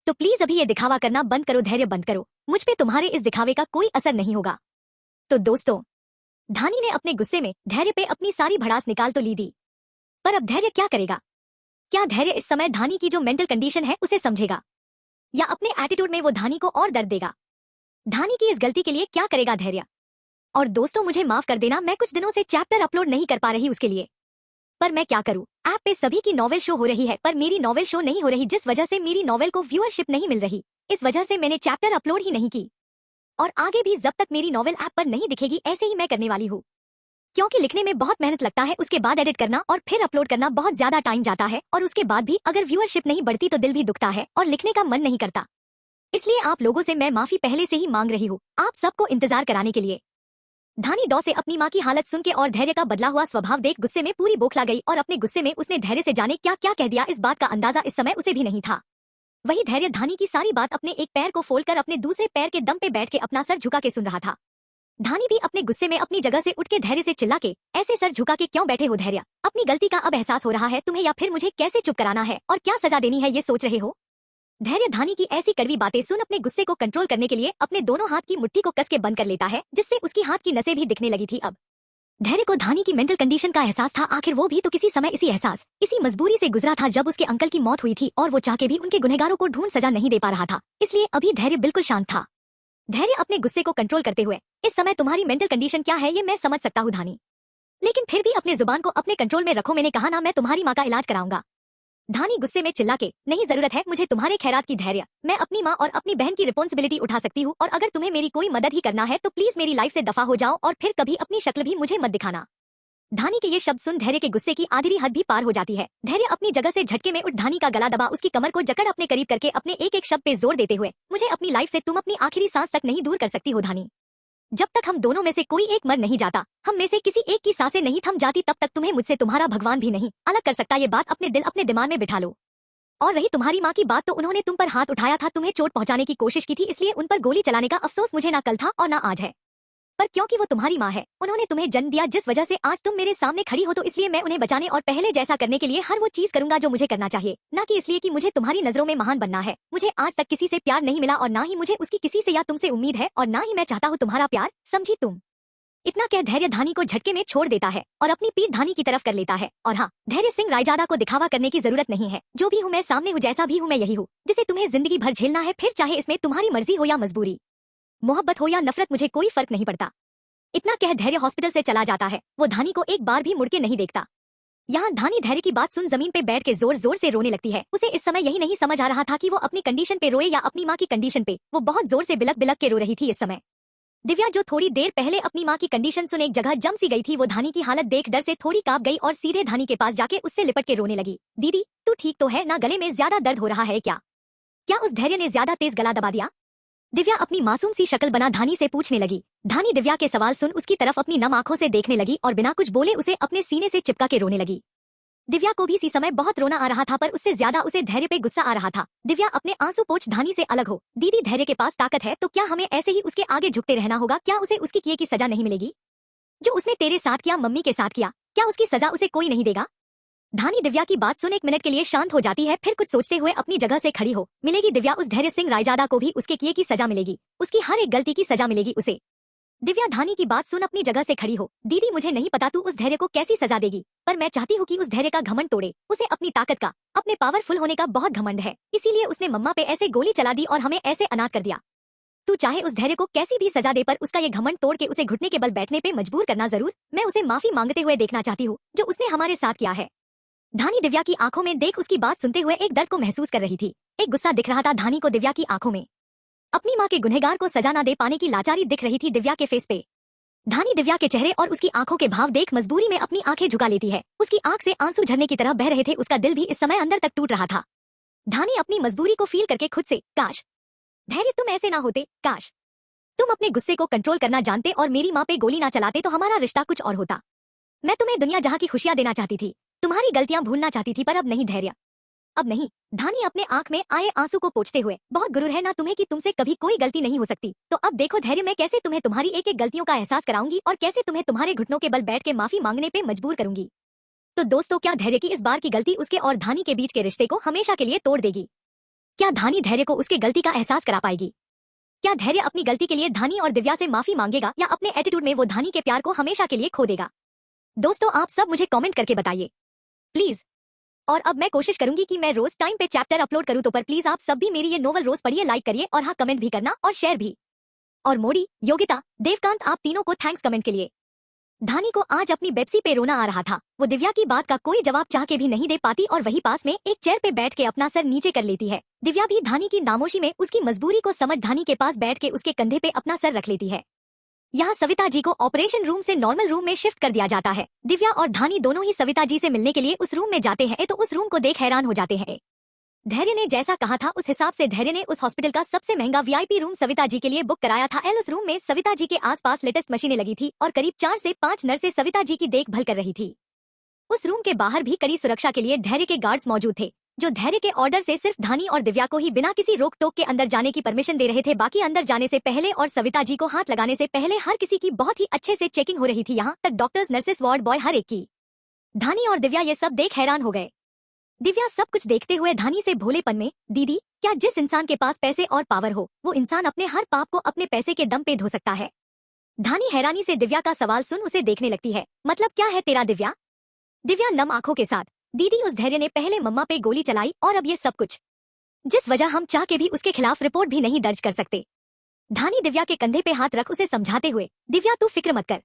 तो प्लीज अभी ये दिखावा करना बंद करो धैर्य, बंद करो, मुझ पे तुम्हारे इस दिखावे का कोई असर नहीं होगा। तो दोस्तों, धानी ने अपने गुस्से में धैर्य पे अपनी सारी भड़ास निकाल तो ली दी, पर अब धैर्य क्या करेगा? क्या धैर्य इस समय धानी की जो मेंटल कंडीशन है उसे समझेगा, या अपने एटीट्यूड में वो धानी को और दर्द देगा? धानी की इस गलती के लिए क्या करेगा धैर्य? और दोस्तों मुझे माफ कर देना, मैं कुछ दिनों से चैप्टर अपलोड नहीं कर पा रही उसके लिए, पर मैं क्या करूं, ऐप पे सभी की नॉवेल शो हो रही है पर मेरी नॉवेल शो नहीं हो रही, जिस वजह से मेरी नॉवेल को व्यूअरशिप नहीं मिल रही, इस वजह से मैंने चैप्टर अपलोड ही नहीं की। और आगे भी जब तक मेरी नॉवेल ऐप पर नहीं दिखेगी ऐसे ही मैं करने वाली हूँ, क्योंकि लिखने में बहुत मेहनत लगता है, उसके बाद एडिट करना और फिर अपलोड करना बहुत ज्यादा टाइम जाता है, और उसके बाद भी अगर व्यूअरशिप नहीं बढ़ती तो दिल भी दुखता है और लिखने का मन नहीं करता। इसलिए आप लोगों से मैं माफी पहले से ही मांग रही हूँ, आप सबको इंतजार कराने के लिए। धानी डॉ से अपनी माँ की हालत सुन के और धैर्य का बदला हुआ स्वभाव देख गुस्से में पूरी बौखला गई और अपने गुस्से में उसने धैर्य से जाने क्या क्या कह दिया, इस बात का अंदाजा इस समय उसे भी नहीं था। वही धैर्य धानी की सारी बात अपने एक पैर को फोल्डकर अपने दूसरे पैर के दम पे बैठ के अपना सर झुका के सुन रहा था। धानी भी अपने गुस्से में अपनी जगह से उठ के धैर्य से चिल्ला के, ऐसे सर झुका के क्यों बैठे हो धैर्य? अपनी गलती का अब एहसास हो रहा है तुम्हें, या फिर मुझे कैसे चुप कराना है और क्या सजा देनी है ये सोच रहे हो? धैर्य धानी की ऐसी कड़वी बातें सुन अपने गुस्से को कंट्रोल करने के लिए अपने दोनों हाथ की मुट्ठी को कस के बंद कर लेता है, जिससे उसकी हाथ की नसें भी दिखने लगी थी। अब धैर्य को धानी की मेंटल कंडीशन का एहसास था। आखिर वो भी तो किसी समय इसी मजबूरी से गुजरा था जब उसके अंकल की मौत हुई थी, और वो चाह के भी उनके गुनहगारों को ढूंढ सजा नहीं दे पा रहा था। इसलिए अभी धैर्य बिल्कुल शांत था। धैर्य अपने गुस्से को कंट्रोल करते हुए, इस समय तुम्हारी मेंटल कंडीशन क्या है ये मैं समझ सकता हूँ धानी, लेकिन फिर भी अपने जुबान को अपने कंट्रोल में रखो। मैंने कहा ना मैं तुम्हारी माँ का इलाज कराऊंगा। धानी गुस्से में चिल्ला के, नहीं जरूरत है मुझे तुम्हारे खैरात की धैर्य, मैं अपनी माँ और अपनी बहन की रिस्पॉन्सिबिलिटी उठा सकती हूँ, और अगर तुम्हें मेरी कोई मदद ही करना है तो प्लीज मेरी लाइफ से दफा हो जाओ और फिर कभी अपनी शक्ल भी मुझे मत दिखाना। धानी के ये शब्द सुन धैर्य के गुस्से की आधी हद भी पार हो जाती है। धैर्य अपनी जगह से झटके में उठ धानी का गला दबा उसकी कमर को जकड़ अपने करीब करके अपने एक एक शब्द पे जोर देते हुए, मुझे अपनी लाइफ से तुम अपनी आखिरी सांस तक नहीं दूर कर सकती हो धानी। जब तक हम दोनों में से कोई एक मर नहीं जाता, हम में से किसी एक की सांसें नहीं थम जाती, तब तक तुम्हें मुझसे तुम्हारा भगवान भी नहीं अलग कर सकता। ये बात अपने दिल अपने दिमाग में बिठा लो। और रही तुम्हारी माँ की बात, तो उन्होंने तुम पर हाथ उठाया था, तुम्हें चोट पहुंचाने की कोशिश की थी, इसलिए उन पर गोली चलाने का अफसोस मुझे ना कल था और ना आज है। पर क्योंकि वो तुम्हारी माँ है, उन्होंने तुम्हें जन्म दिया जिस वजह से आज तुम मेरे सामने खड़ी हो, तो इसलिए मैं उन्हें बचाने और पहले जैसा करने के लिए हर वो चीज करूंगा जो मुझे करना चाहिए, ना कि इसलिए कि मुझे तुम्हारी नजरों में महान बनना है। मुझे आज तक किसी से प्यार नहीं मिला और ना ही मुझे उसकी किसी से या तुमसे उम्मीद है, और ना ही मैं चाहता हूँ तुम्हारा प्यार, समझी तुम? इतना कह धैर्य धानी को झटके में छोड़ देता है और अपनी पीठ धानी की तरफ कर लेता है। और हाँ, धैर्य सिंह रायजादा को दिखावा करने की जरूरत नहीं है। जो भी हूँ मैं सामने हूँ, जैसा भी हूँ मैं यही हूँ, जिसे तुम्हें जिंदगी भर झेलना है, फिर चाहे इसमें तुम्हारी मर्जी हो या मजबूरी, मोहब्बत हो या नफरत, मुझे कोई फर्क नहीं पड़ता। इतना कह धैर्य हॉस्पिटल से चला जाता है। वो धानी को एक बार भी मुड़ के नहीं देखता। यहाँ धानी धैर्य की बात सुन जमीन पे बैठ के जोर जोर से रोने लगती है। उसे इस समय यही नहीं समझ आ रहा था कि वो अपनी कंडीशन पे रोए या अपनी माँ की कंडीशन पे। वो बहुत जोर से बिलक बिलक के रो रही थी इस समय। दिव्या, जो थोड़ी देर पहले अपनी माँ की कंडीशन सुन एक जगह जम सी गई थी, वो धानी की हालत देख डर से थोड़ी कांप गई और सीधे धानी के पास जाके उससे लिपट के रोने लगी। दीदी तू ठीक तो है ना? गले में ज्यादा दर्द हो रहा है क्या? क्या उस धैर्य ने ज्यादा तेज गला दबा दिया? दिव्या अपनी मासूम सी शक्ल बना धानी से पूछने लगी। धानी दिव्या के सवाल सुन उसकी तरफ अपनी नम आंखों से देखने लगी और बिना कुछ बोले उसे अपने सीने से चिपका के रोने लगी। दिव्या को भी इसी समय बहुत रोना आ रहा था, पर उससे ज्यादा उसे धैर्य पे गुस्सा आ रहा था। दिव्या अपने आंसू पोंछ धानी से अलग हो। दीदी धैर्य के पास ताकत है, तो क्या हमें ऐसे ही उसके आगे झुकते रहना होगा? क्या उसे उसकी किए की सजा नहीं मिलेगी? जो उसने तेरे साथ किया, मम्मी के साथ किया, क्या उसकी सजा उसे कोई नहीं देगा? धानी दिव्या की बात सुन एक मिनट के लिए शांत हो जाती है, फिर कुछ सोचते हुए अपनी जगह से खड़ी हो। मिलेगी दिव्या, उस धैर्य सिंह रायजादा को भी उसके किए की सजा मिलेगी, उसकी हर एक गलती की सजा मिलेगी उसे। दिव्या धानी की बात सुन अपनी जगह से खड़ी हो। दीदी मुझे नहीं पता तू उस धैर्य को कैसी सजा देगी, पर मैं चाहती हूँ कि उस धैर्य का घमंड तोड़े। उसे अपनी ताकत का, अपने पावरफुल होने का बहुत घमंड है, इसीलिए उसने मम्मा पे ऐसे गोली चला दी और हमें ऐसे अनाथ कर दिया। तू चाहे उस धैर्य को कैसी भी सजा दे, पर उसका ये घमंड तोड़ के उसे घुटने के बल बैठने पे मजबूर करना जरूर। मैं उसे माफी मांगते हुए देखना चाहती हूँ जो उसने हमारे साथ किया है। धानी दिव्या की आंखों में देख उसकी बात सुनते हुए एक दर्द को महसूस कर रही थी। एक गुस्सा दिख रहा था धानी को दिव्या की आंखों में। अपनी माँ के गुनहगार को सजा न दे पाने की लाचारी दिख रही थी दिव्या के फेस पे। धानी दिव्या के चेहरे और उसकी आंखों के भाव देख मजबूरी में अपनी आंखें झुका लेती है। उसकी आंख से आंसू झरने की तरह बह रहे थे। उसका दिल भी इस समय अंदर तक टूट रहा था। धानी अपनी मजबूरी को फील करके खुद से, काश धैर्य तुम ऐसे ना होते, काश तुम अपने गुस्से को कंट्रोल करना जानते और मेरी माँ पे गोली ना चलाते, तो हमारा रिश्ता कुछ और होता। मैं तुम्हें दुनिया जहाँ की खुशियां देना चाहती थी, तुम्हारी गलतियां भूलना चाहती थी, पर अब नहीं धैर्य, अब नहीं। धानी अपने आंख में आए आंसू को पोंछते हुए, बहुत गुरूर है ना तुम्हें कि तुमसे कभी कोई गलती नहीं हो सकती। तो अब देखो धैर्य, मैं कैसे तुम्हें तुम्हारी एक एक गलतियों का एहसास कराऊंगी और कैसे तुम्हें तुम्हारे घुटनों के बल बैठ के माफी मांगने पे मजबूर करूंगी। तो दोस्तों, क्या धैर्य की इस बार की गलती उसके और धानी के बीच के रिश्ते को हमेशा के लिए तोड़ देगी? क्या धानी धैर्य को उसके गलती का एहसास करा पाएगी? क्या धैर्य अपनी गलती के लिए धानी और दिव्या से माफी मांगेगा, या अपने एटीट्यूड में वो धानी के प्यार को हमेशा के लिए खो देगा? दोस्तों, आप सब मुझे कमेंट करके बताइए प्लीज। और अब मैं कोशिश करूंगी कि मैं रोज टाइम पे चैप्टर अपलोड करूं, तो पर प्लीज आप सब भी मेरी ये नोवेल रोज पढ़िए, लाइक करिए और हाँ कमेंट भी करना और शेयर भी। और मोड़ी, योगिता, देवकांत, आप तीनों को थैंक्स कमेंट के लिए। धानी को आज अपनी बेप्सी पे रोना आ रहा था। वो दिव्या की बात का कोई जवाब चाह के भी नहीं दे पाती और वही पास में एक चेयर पे बैठ के अपना सर नीचे कर लेती है। दिव्या भी धानी की नामोशी में उसकी मजबूरी को समझ धानी के पास बैठ के उसके कंधे पे अपना सर रख लेती है। यहाँ सविता जी को ऑपरेशन रूम से नॉर्मल रूम में शिफ्ट कर दिया जाता है। दिव्या और धानी दोनों ही सविता जी से मिलने के लिए उस रूम में जाते हैं, तो उस रूम को देख हैरान हो जाते हैं। धैर्य ने जैसा कहा था उस हिसाब से धैर्य ने उस हॉस्पिटल का सबसे महंगा वीआईपी रूम सविता जी के लिए बुक कराया था। उस रूम में सविता जी के आसपास लेटेस्ट मशीनें लगी थी और करीब 4 से 5 नर्सें सविता जी की देखभाल कर रही थी। उस रूम के बाहर भी कड़ी सुरक्षा के लिए धैर्य के गार्ड्स मौजूद थे। जो धैर्य के ऑर्डर से सिर्फ धानी और दिव्या को ही बिना किसी रोक टोक के अंदर जाने की परमिशन दे रहे थे। बाकी अंदर जाने से पहले और सविता जी को हाथ लगाने से पहले हर किसी की बहुत ही अच्छे से चेकिंग हो रही थी, यहाँ तक डॉक्टर्स, नर्सेस, वार्ड बॉय, हर एक की। धानी और दिव्या ये सब देख हैरान हो गए। दिव्या सब कुछ देखते हुए धानी से भोलेपन में, दीदी क्या जिस इंसान के पास पैसे और पावर हो वो इंसान अपने हर पाप को अपने पैसे के दम पे धो सकता है? धानी हैरानी से दिव्या का सवाल सुन उसे देखने लगती है। मतलब क्या है तेरा दिव्या? दिव्या नम आंखों के साथ, दीदी उस धैर्य ने पहले मम्मा पे गोली चलाई और अब ये सब कुछ, जिस वजह हम चाह के भी उसके खिलाफ रिपोर्ट भी नहीं दर्ज कर सकते। धानी दिव्या के कंधे पे हाथ रख उसे समझाते हुए, दिव्या तू फिक्र मत कर,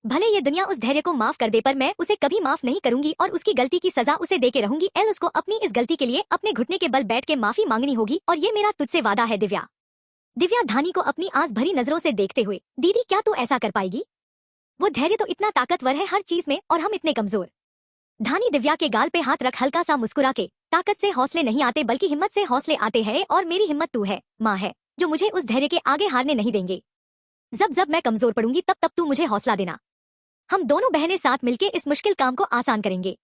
भले ये दुनिया उस धैर्य को माफ कर दे पर मैं उसे कभी माफ नहीं करूंगी और उसकी गलती की सजा उसे देके रहूंगी। उसको अपनी इस गलती के लिए अपने घुटने के बल बैठ के माफी मांगनी होगी और ये मेरा तुझसे वादा है दिव्या। दिव्या धानी को अपनी आस भरी नजरों से देखते हुए, दीदी क्या तू ऐसा कर पाएगी? वो धैर्य तो इतना ताकतवर है हर चीज में और हम इतने कमजोर। धानी दिव्या के गाल पे हाथ रख हल्का सा मुस्कुरा के, ताकत से हौसले नहीं आते बल्कि हिम्मत से हौसले आते हैं और मेरी हिम्मत तू है, माँ है, जो मुझे उस धैर्य के आगे हारने नहीं देंगे। जब जब मैं कमजोर पड़ूंगी तब तब तू मुझे हौसला देना। हम दोनों बहनें साथ मिलके इस मुश्किल काम को आसान करेंगे।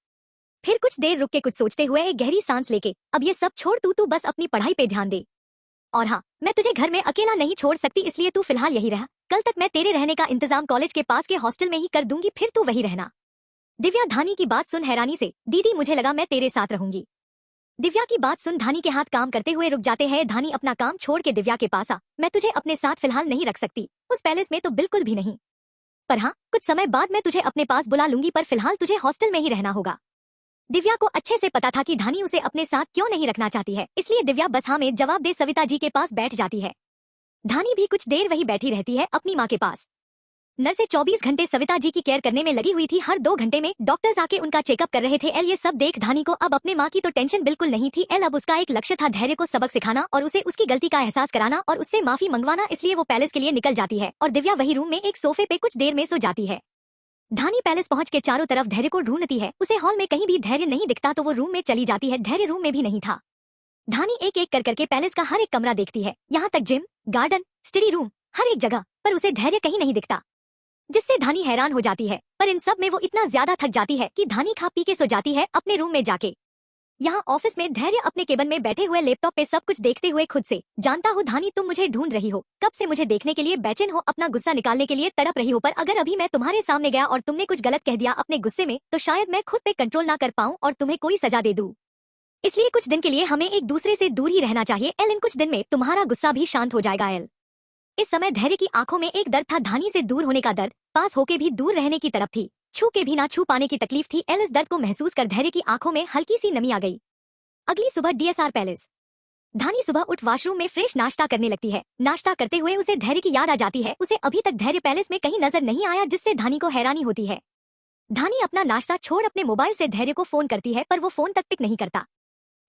फिर कुछ देर रुक के कुछ सोचते हुए एक गहरी सांस लेके, अब ये सब छोड़, तू बस अपनी पढ़ाई पे ध्यान दे। और हाँ, मैं तुझे घर में अकेला नहीं छोड़ सकती, इसलिए तू फिलहाल यही रह। कल तक मैं तेरे रहने का इंतजाम कॉलेज के पास के हॉस्टल में ही कर दूंगी, फिर तू वही रहना। दिव्या धानी की बात सुन हैरानी से, दीदी मुझे लगा मैं तेरे साथ रहूंगी। दिव्या की बात सुन धानी के हाथ काम करते हुए रुक जाते हैं। धानी अपना काम छोड़ के दिव्या के पास आ, मैं तुझे अपने साथ फिलहाल नहीं रख सकती, उस पैलेस में तो बिल्कुल भी नहीं, पर हाँ कुछ समय बाद मैं तुझे अपने पास बुला लूंगी, पर फिलहाल तुझे हॉस्टल में ही रहना होगा। दिव्या को अच्छे से पता था कि धानी उसे अपने साथ क्यों नहीं रखना चाहती है, इसलिए दिव्या बस हाँ में जवाब दे सविता जी के पास बैठ जाती है। धानी भी कुछ देर वही बैठी रहती है अपनी माँ के पास। नर्सें 24 घंटे सविता जी की केयर करने में लगी हुई थी। हर 2 घंटे में डॉक्टर्स आके उनका चेकअप कर रहे थे। ये सब देख धानी को अब अपने माँ की तो टेंशन बिल्कुल नहीं थी। अब उसका एक लक्ष्य था धैर्य को सबक सिखाना और उसे उसकी गलती का एहसास कराना और उससे माफी मंगवाना। इसलिए वो पैलेस के लिए निकल जाती है और दिव्या वही रूम में एक सोफे पे कुछ देर में सो जाती है। धानी पैलेस पहुंच के चारों तरफ धैर्य को ढूंढती है। उसे हॉल में कहीं भी धैर्य नहीं दिखता तो वो रूम में चली जाती है। धैर्य रूम में भी नहीं था। धानी एक एक कर करके पैलेस का हर एक कमरा देखती है, यहाँ तक जिम, गार्डन, स्टडी रूम, हर एक जगह, पर उसे धैर्य कहीं नहीं दिखता, जिससे धानी हैरान हो जाती है। पर इन सब में वो इतना ज्यादा थक जाती है कि धानी खा पी के सो जाती है अपने रूम में जाके। यहाँ ऑफिस में धैर्य अपने केबिन में बैठे हुए लैपटॉप पे सब कुछ देखते हुए खुद से, जानता हूँ धानी तुम मुझे ढूंढ रही हो, कब से मुझे देखने के लिए बेचैन हो, अपना गुस्सा निकालने के लिए तड़प रही हो, पर अगर अभी मैं तुम्हारे सामने गया और तुमने कुछ गलत कह दिया अपने गुस्से में तो शायद मैं खुद पे कंट्रोल ना कर पाऊँ और तुम्हें कोई सजा दे दूँ। इसलिए कुछ दिन के लिए हमें एक दूसरे से दूर ही रहना चाहिए। इन कुछ दिन में तुम्हारा गुस्सा भी शांत हो जाएगा। इस समय धैर्य की आंखों में एक दर्द था, धानी से दूर होने का दर्द, पास होके भी दूर रहने की तड़प थी, छू के भी ना छू पाने की तकलीफ थी। इस दर्द को महसूस कर धैर्य की आंखों में हल्की सी नमी आ गई। अगली सुबह डीएसआर पैलेस। धानी सुबह उठ वॉशरूम में फ्रेश नाश्ता करने लगती है। नाश्ता करते हुए उसे धैर्य की याद आ जाती है। उसे अभी तक धैर्य पैलेस में कहीं नजर नहीं आया, जिससे धानी को हैरानी होती है। धानी अपना नाश्ता छोड़ अपने मोबाइल से धैर्य को फोन करती है, पर वो फोन तक पिक नहीं करता।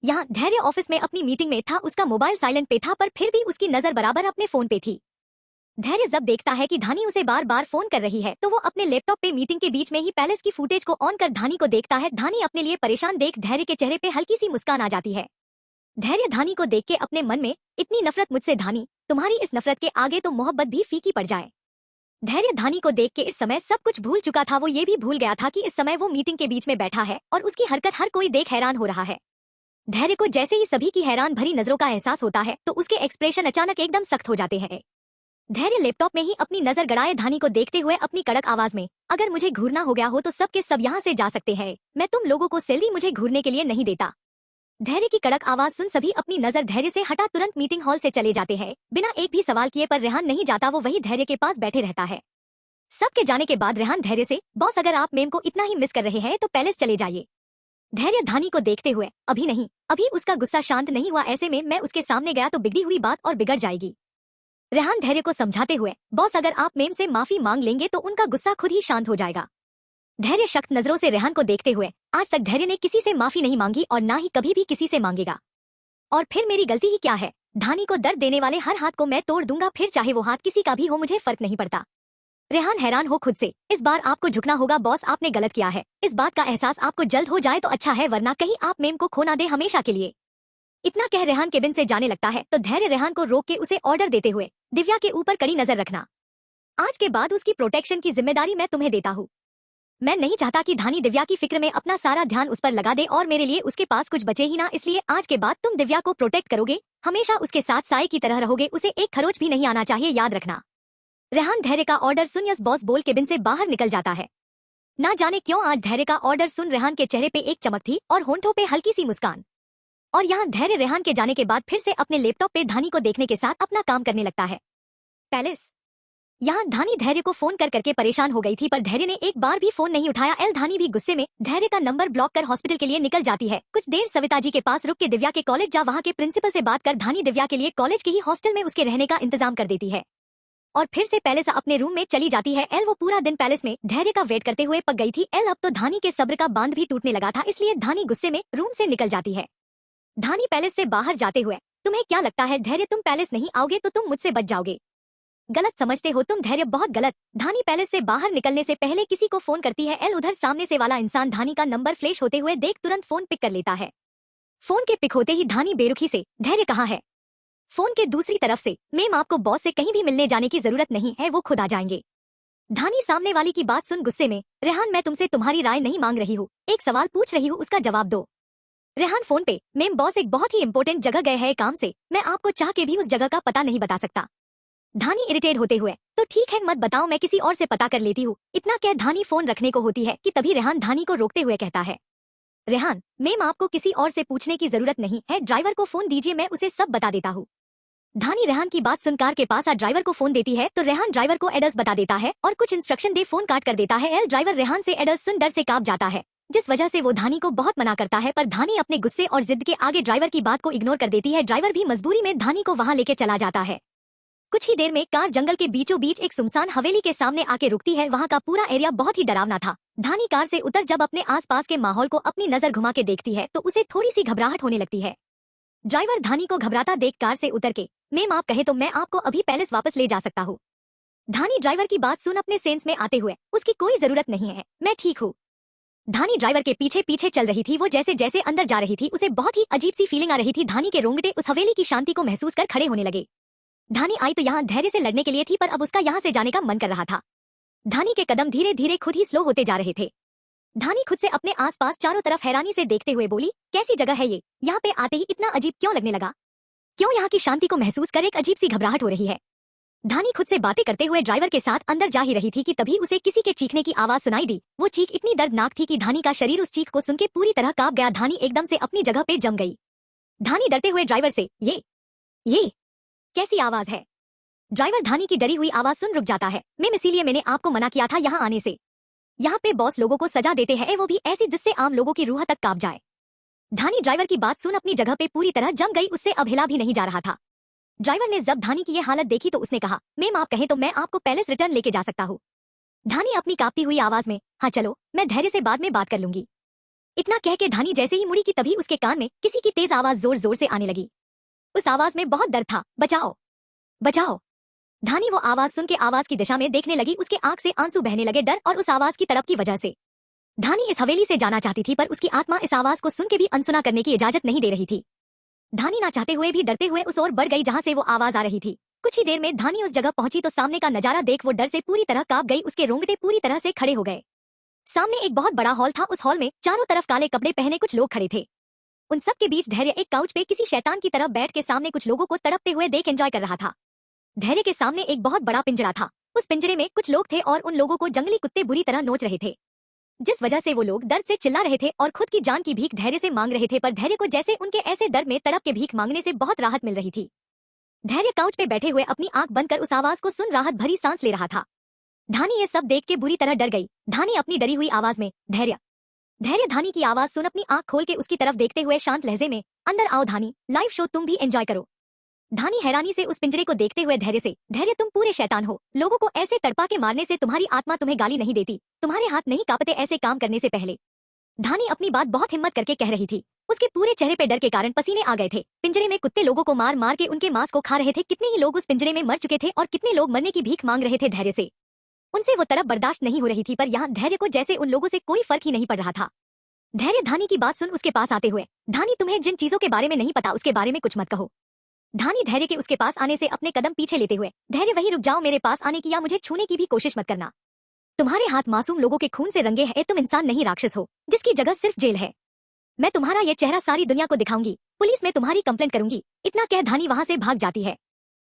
यहाँ धैर्य ऑफिस में अपनी मीटिंग में था, उसका मोबाइल साइलेंट पे था, पर फिर भी उसकी नजर बराबर अपने फोन पे थी। धैर्य जब देखता है कि धानी उसे बार बार फोन कर रही है तो वो अपने लैपटॉप पे मीटिंग के बीच में ही पैलेस की फुटेज को ऑन कर धानी को देखता है। धानी अपने लिए परेशान देख धैर्य के चेहरे पे हल्की सी मुस्कान आ जाती है। धैर्य धानी को देख के अपने मन में, इतनी नफरत मुझसे धानी, तुम्हारी इस नफरत के आगे तो मोहब्बत भी फीकी पड़ जाए। धैर्य धानी को देख के इस समय सब कुछ भूल चुका था। वो ये भी भूल गया था कि इस समय वो मीटिंग के बीच में बैठा है और उसकी हरकत हर कोई देख हैरान हो रहा है। धैर्य को जैसे ही सभी की हैरान भरी नजरों का एहसास होता है तो उसके एक्सप्रेशन अचानक एकदम सख्त हो जाते हैं। धैर्य लैपटॉप में ही अपनी नजर गड़ाए धानी को देखते हुए अपनी कड़क आवाज में, अगर मुझे घूरना हो गया हो तो सब के सब यहाँ से जा सकते हैं, मैं तुम लोगों को सैलरी मुझे घूरने के लिए नहीं देता। धैर्य की कड़क आवाज सुन सभी अपनी नजर धैर्य से हटा तुरंत मीटिंग हॉल से चले जाते हैं बिना एक भी सवाल किए। पर रेहान नहीं जाता, वो वही धैर्य के पास बैठे रहता है। सबके जाने के बाद रेहान धैर्य से, बॉस अगर आप मेम को इतना ही मिस कर रहे हैं तो पैलेस चले जाइए। धैर्य धानी को देखते हुए, अभी नहीं, अभी उसका गुस्सा शांत नहीं हुआ, ऐसे में मैं उसके सामने गया तो बिगड़ी हुई बात और बिगड़ जाएगी। रेहान धैर्य को समझाते हुए, बॉस अगर आप मेम से माफी मांग लेंगे तो उनका गुस्सा खुद ही शांत हो जाएगा। धैर्य सख्त नजरों से रेहान को देखते हुए, आज तक धैर्य ने किसी से माफी नहीं मांगी और ना ही कभी भी किसी से मांगेगा, और फिर मेरी गलती ही क्या है? धानी को दर्द देने वाले हर हाथ को मैं तोड़ दूंगा, फिर चाहे वो हाथ किसी का भी हो, मुझे फर्क नहीं पड़ता। रेहान हैरान हो खुद से, इस बार आपको झुकना होगा बॉस, आपने गलत किया है। इस बात का एहसास आपको जल्द हो जाए तो अच्छा है, वरना कहीं आप मेम को खो ना दे हमेशा के लिए। इतना कह रेहान केबिन से जाने लगता है तो धैर्य रेहान को रोक के उसे ऑर्डर देते हुए, दिव्या के ऊपर कड़ी नजर रखना, आज के बाद उसकी प्रोटेक्शन की जिम्मेदारी मैं तुम्हें देता हूँ। मैं नहीं चाहता कि धानी दिव्या की फिक्र में अपना सारा ध्यान उस पर लगा दे और मेरे लिए उसके पास कुछ बचे ही ना, इसलिए आज के बाद तुम दिव्या को प्रोटेक्ट करोगे, हमेशा उसके साथ साए की तरह रहोगे, उसे एक खरोच भी नहीं आना चाहिए, याद रखना। रेहान धैर्य का ऑर्डर सुन यस बॉस बोल केबिन से बाहर निकल जाता है। ना जाने क्यों आज धैर्य का ऑर्डर सुन रेहान के चेहरे पे एक चमक थी और होंठों पे हल्की सी मुस्कान। और यहाँ धैर्य रेहान के जाने के बाद फिर से अपने लैपटॉप पे धानी को देखने के साथ अपना काम करने लगता है। पैलेस। यहाँ धानी धैर्य को फोन कर करके परेशान हो गई थी पर धैर्य ने एक बार भी फोन नहीं उठाया। धानी भी गुस्से में धैर्य का नंबर ब्लॉक कर हॉस्पिटल के लिए निकल जाती है। कुछ देर सविता जी के पास रुक के दिव्या के कॉलेज जा वहाँ के प्रिंसिपल से बात कर धानी दिव्या के लिए कॉलेज के ही हॉस्टल में उसके रहने का इंतजाम कर देती है और फिर से पैलेस अपने रूम में चली जाती है। वो पूरा दिन पैलेस में धैर्य का वेट करते हुए पक गई थी। अब तो धानी के सब्र का बांध भी टूटने लगा था, इसलिए धानी गुस्से में रूम से निकल जाती है। धानी पैलेस से बाहर जाते हुए, तुम्हें क्या लगता है धैर्य, तुम पैलेस नहीं आओगे तो तुम मुझसे बच जाओगे? गलत समझते हो तुम धैर्य, बहुत गलत। धानी पैलेस से बाहर निकलने से पहले किसी को फोन करती है। उधर सामने से वाला इंसान धानी का नंबर फ्लैश होते हुए देख तुरंत फोन पिक कर लेता है। फोन के पिक होते ही धानी बेरुखी से, धैर्य कहाँ है? फोन के दूसरी तरफ से, मैम आपको बॉस से कहीं भी मिलने जाने की जरूरत नहीं है, वो खुद आ जाएंगे। धानी सामने वाली की बात सुन गुस्से में, रेहान मैं तुमसे तुम्हारी राय नहीं मांग रही हूँ, एक सवाल पूछ रही हूँ, उसका जवाब दो। रेहान फोन पे, मैम बॉस एक बहुत ही इंपॉर्टेंट जगह गए हैं काम से, मैं आपको चाह के भी उस जगह का पता नहीं बता सकता। धानी इरिटेट होते हुए, तो ठीक है मत बताओ, मैं किसी और से पता कर लेती हूँ। इतना कह धानी फोन रखने को होती है कि तभी रेहान धानी को रोकते हुए कहता है, रेहान मैम आपको किसी और से पूछने की जरूरत नहीं है, ड्राइवर को फोन दीजिए, मैं उसे सब बता देता हूँ। धानी रेहान की बात सुन कार के पास आ ड्राइवर को फोन देती है तो रेहान ड्राइवर को एड्रेस बता देता है और कुछ इंस्ट्रक्शन दे फोन काट कर देता है। ड्राइवर रेहान से एड्रेस सुन डर से कांप जाता है, जिस वजह से वो धानी को बहुत मना करता है, पर धानी अपने गुस्से और जिद के आगे ड्राइवर की बात को इग्नोर कर देती है। ड्राइवर भी मजबूरी में धानी को वहां लेके चला जाता है। कुछ ही देर में कार जंगल के बीचों बीच एक सुनसान हवेली के सामने आके रुकती है। वहाँ का पूरा एरिया बहुत ही डरावना था। धानी कार से उतर जब अपने आसपास के माहौल को अपनी नजर घुमा के देखती है तो उसे थोड़ी सी घबराहट होने लगती है। ड्राइवर धानी को घबराता देख कार से उतर के, मैम आप कहे तो मैं आपको अभी पैलेस वापस ले जा सकता हूँ। धानी ड्राइवर की बात सुन अपने सेंस में आते हुए, उसकी कोई जरूरत नहीं है, मैं ठीक हूँ। धानी ड्राइवर के पीछे पीछे चल रही थी। वो जैसे जैसे अंदर जा रही थी उसे बहुत ही अजीब सी फीलिंग आ रही थी। धानी के रोंगटे उस हवेली की शांति को महसूस कर खड़े होने लगे। धानी आई तो यहाँ धैर्य से लड़ने के लिए थी, पर अब उसका यहाँ से जाने का मन कर रहा था। धानी के कदम धीरे धीरे खुद ही स्लो होते जा रहे थे। धानी खुद से अपने आसपास चारों तरफ हैरानी से देखते हुए बोली, कैसी जगह है ये? यहाँ पे आते ही इतना अजीब क्यों लगने लगा? क्यों यहाँ की शांति को महसूस कर एक अजीब सी घबराहट हो रही है? धानी खुद से बातें करते हुए ड्राइवर के साथ अंदर जा ही रही थी कि तभी उसे किसी के चीखने की आवाज सुनाई दी। वो चीख इतनी दर्दनाक थी कि धानी का शरीर उस चीख को सुन के पूरी तरह कांप गया। धानी एकदम से अपनी जगह पे जम गई। धानी डरते हुए ड्राइवर से, ये कैसी आवाज है? ड्राइवर धानी की डरी हुई आवाज सुन रुक जाता है। मैम इसीलिए मैंने आपको मना किया था यहाँ आने से। यहाँ पे बॉस लोगों को सजा देते हैं, वो भी ऐसी जिससे आम लोगों की रूह तक कांप जाए। धानी ड्राइवर की बात सुन अपनी जगह पे पूरी तरह जम गई, उससे अब हिला भी नहीं जा रहा था। ड्राइवर ने जब धानी की ये हालत देखी तो उसने कहा, मैम आप कहें तो मैं आपको पैलेस रिटर्न लेके जा सकता हूँ। धानी अपनी कांपती हुई आवाज में, हाँ चलो, मैं धैर्य से बाद में बात कर लूंगी। इतना कह के धानी जैसे ही मुड़ी कि तभी उसके कान में किसी की तेज आवाज जोर जोर से आने लगी। उस आवाज में बहुत डर था, बचाओ बचाओ। धानी वो आवाज सुन के आवाज की दिशा में देखने लगी। उसके आंख से आंसू बहने लगे डर और उस आवाज की तड़प की वजह से। धानी इस हवेली से जाना चाहती थी, पर उसकी आत्मा इस आवाज को सुन के भी अनसुना करने की इजाजत नहीं दे रही थी। धानी ना चाहते हुए भी डरते हुए उस ओर बढ़ गई जहां से वो आवाज आ रही थी। कुछ ही देर में धानी उस जगह पहुंची तो सामने का नजारा देख वो डर से पूरी तरह कांप गई। उसके रोंगटे पूरी तरह से खड़े हो गए। सामने एक बहुत बड़ा हॉल था। उस हॉल में चारों तरफ काले कपड़े पहने कुछ लोग खड़े थे। उन सब के बीच धैर्य एक काउच पे किसी शैतान की तरह बैठ के सामने कुछ लोगों को तड़पते हुए देख एंजॉय कर रहा था। धैर्य के सामने एक बहुत बड़ा पिंजरा था। उस पिंजरे में कुछ लोग थे और उन लोगों को जंगली कुत्ते बुरी तरह नोच रहे थे, जिस वजह से वो लोग दर्द से चिल्ला रहे थे और खुद की जान की भीख धैर्य से मांग रहे थे। पर धैर्य को जैसे उनके ऐसे दर्द में तड़प के भीख मांगने से बहुत राहत मिल रही थी। धैर्य काउच पे बैठे हुए अपनी आंख बंद कर उस आवाज को सुन राहत भरी सांस ले रहा था। धानी ये सब देख के बुरी तरह डर गई। धानी अपनी डरी हुई आवाज में, धैर्य धैर्य। धानी की आवाज सुन अपनी आंख खोल के उसकी तरफ देखते हुए शांत लहजे में, अंदर आओ धानी, लाइव शो तुम भी एंजॉय करो। धानी हैरानी से उस पिंजरे को देखते हुए धैर्य से, धैर्य तुम पूरे शैतान हो, लोगों को ऐसे तड़पा के मारने से तुम्हारी आत्मा तुम्हें गाली नहीं देती, तुम्हारे हाथ नहीं कांपते ऐसे काम करने से पहले। धानी अपनी बात बहुत हिम्मत करके कह रही थी। उसके पूरे चेहरे पे डर के कारण पसीने आ गए थे। पिंजरे में कुत्ते लोगों को मार मार के उनके मांस को खा रहे थे। कितने ही लोग उस पिंजरे में मर चुके थे और कितने लोग मरने की भीख मांग रहे थे धैर्य से। उनसे वो तड़प बर्दाश्त नहीं हो रही थी, पर यहाँ धैर्य को जैसे उन लोगों से कोई फर्क ही नहीं पड़ रहा था। धैर्य धानी की बात सुन उसके पास आते हुए, धानी तुम्हें जिन चीजों के बारे में नहीं पता उसके बारे में कुछ मत कहो। धानी धैर्य के उसके पास आने से अपने कदम पीछे लेते हुए, धैर्य वहीं रुक जाओ, मेरे पास आने की या मुझे छूने की भी कोशिश मत करना। तुम्हारे हाथ मासूम लोगों के खून से रंगे हैं। तुम इंसान नहीं राक्षस हो जिसकी जगह सिर्फ जेल है। मैं तुम्हारा ये चेहरा सारी दुनिया को दिखाऊंगी। पुलिस में तुम्हारी कंप्लेंट करूंगी। इतना कह धानी वहां से भाग जाती है।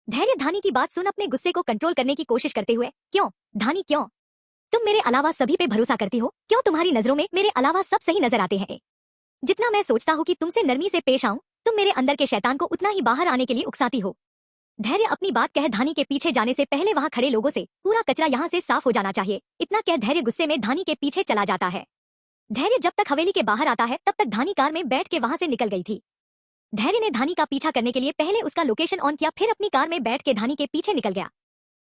धैर्य धानी की बात सुन अपने गुस्से को कंट्रोल करने की कोशिश करते हुए, क्यों धानी क्यों? तुम मेरे अलावा सभी पे भरोसा करती हो? क्यों तुम्हारी नजरों में मेरे अलावा सब सही नजर आते हैं? जितना मैं सोचता हूँ कि तुमसे नरमी से पेश आऊं, तुम मेरे अंदर के शैतान को उतना ही बाहर आने के लिए उकसाती हो। धैर्य अपनी बात कह धानी के पीछे जाने से पहले वहां खड़े लोगों से, पूरा कचरा यहाँ से साफ हो जाना चाहिए। इतना कह धैर्य गुस्से में धानी के पीछे चला जाता है। धैर्य जब तक हवेली के बाहर आता है तब तक धानी कार में बैठ के वहां से निकल गई थी। धैर्य ने धानी का पीछा करने के लिए पहले उसका लोकेशन ऑन किया, फिर अपनी कार में बैठ के धानी के पीछे निकल गया।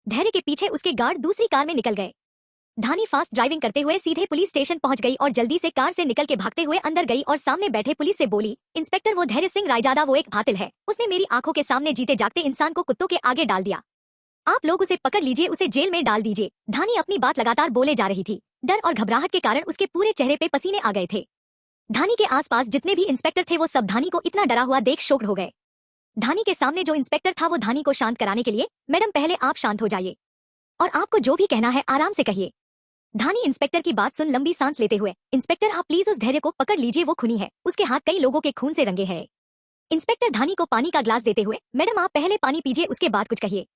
धैर्य के पीछे उसके गार्ड दूसरी कार में निकल गए। धानी फास्ट ड्राइविंग करते हुए सीधे पुलिस स्टेशन पहुंच गई और जल्दी से कार से निकल के भागते हुए अंदर गई और सामने बैठे पुलिस से बोली, इंस्पेक्टर वो धैर्य सिंह रायजादा वो एक कातिल है। उसने मेरी आंखों के सामने जीते जागते इंसान को कुत्तों के आगे डाल दिया। आप लोग उसे पकड़ लीजिए, उसे जेल में डाल दीजिए। धानी अपनी बात लगातार बोले जा रही थी। डर और घबराहट के कारण उसके पूरे चेहरे पे पसीने आ गए थे। धानी के आसपास जितने भी इंस्पेक्टर थे वो सब धानी को इतना डरा हुआ देख शॉक्ड हो गए। धानी के सामने जो इंस्पेक्टर था वो धानी को शांत कराने के लिए, मैडम पहले आप शांत हो जाइए और आपको जो भी कहना है आराम से कहिए। धानी इंस्पेक्टर की बात सुन लंबी सांस लेते हुए, इंस्पेक्टर आप प्लीज उस धैर्य को पकड़ लीजिए, वो खूनी है, उसके हाथ कई लोगों के खून से रंगे हैं। इंस्पेक्टर धानी को पानी का ग्लास देते हुए, मैडम आप पहले पानी पीजिए उसके बाद कुछ कहिए।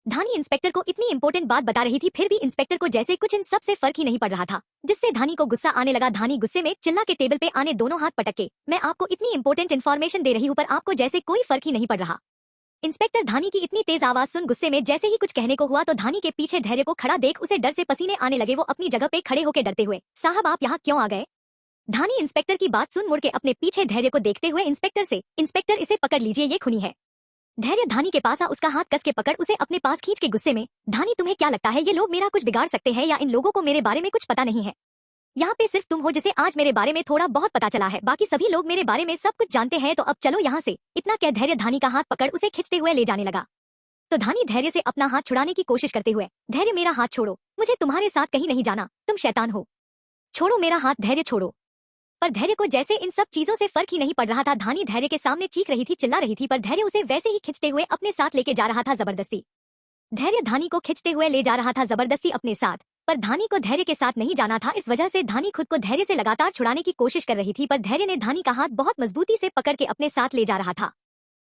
धानी इंस्पेक्टर को इतनी इंपॉर्टेंट बात बता रही थी, फिर भी इंस्पेक्टर को जैसे कुछ इन सब से फर्क ही नहीं पड़ रहा था, जिससे धानी को गुस्सा आने लगा। धानी गुस्से में चिल्ला के टेबल पे आने दोनों हाथ पटक के, मैं आपको इतनी इंपॉर्टेंट इन्फॉर्मेशन दे रही हूँ पर आपको जैसे कोई फर्क ही नहीं पड़ रहा। इंस्पेक्टर धानी की इतनी तेज आवाज सुन गुस्से में जैसे ही कुछ कहने को हुआ तो धानी के पीछे धैर्य को खड़ा देख उसे डर से पसीने आने लगे। वो अपनी जगह पे खड़े होकर डरते हुए, साहब आप यहाँ क्यों आ गए? धानी इंस्पेक्टर की बात सुन मुड़ के अपने पीछे धैर्य को देखते हुए इंस्पेक्टर से, इंस्पेक्टर इसे पकड़ लीजिए, ये खूनी है। धैर्य धानी के पास आ उसका हाथ कस के पकड़ उसे अपने पास खींच के गुस्से में, धानी तुम्हें क्या लगता है ये लोग मेरा कुछ बिगाड़ सकते हैं या इन लोगों को मेरे बारे में कुछ पता नहीं है? यहाँ पे सिर्फ तुम हो जिसे आज मेरे बारे में थोड़ा बहुत पता चला है, बाकी सभी लोग मेरे बारे में सब कुछ जानते हैं, तो अब चलो यहाँ से। इतना कह धैर्य धानी का हाथ पकड़ उसे खींचते हुए ले जाने लगा। तो धानी धैर्य से अपना हाथ छुड़ाने की कोशिश करते हुए, धैर्य मेरा हाथ छोड़ो, मुझे तुम्हारे साथ कहीं नहीं जाना, तुम शैतान हो, छोड़ो मेरा हाथ, धैर्य छोड़ो। पर धैर्य को जैसे इन सब चीजों से फर्क ही नहीं पड़ रहा था। धानी धैर्य के सामने चीख रही थी, चिल्ला रही थी, पर धैर्य उसे वैसे ही खींचते हुए अपने साथ लेके जा रहा था जबरदस्ती। धैर्य धानी को खींचते हुए ले जा रहा था जबरदस्ती अपने साथ, पर धानी को धैर्य के साथ नहीं जाना था। इस वजह से धानी खुद को धैर्य से लगातार छुड़ाने की कोशिश कर रही थी, पर धैर्य ने धानी का हाथ बहुत मजबूती से पकड़ के अपने साथ ले जा रहा था।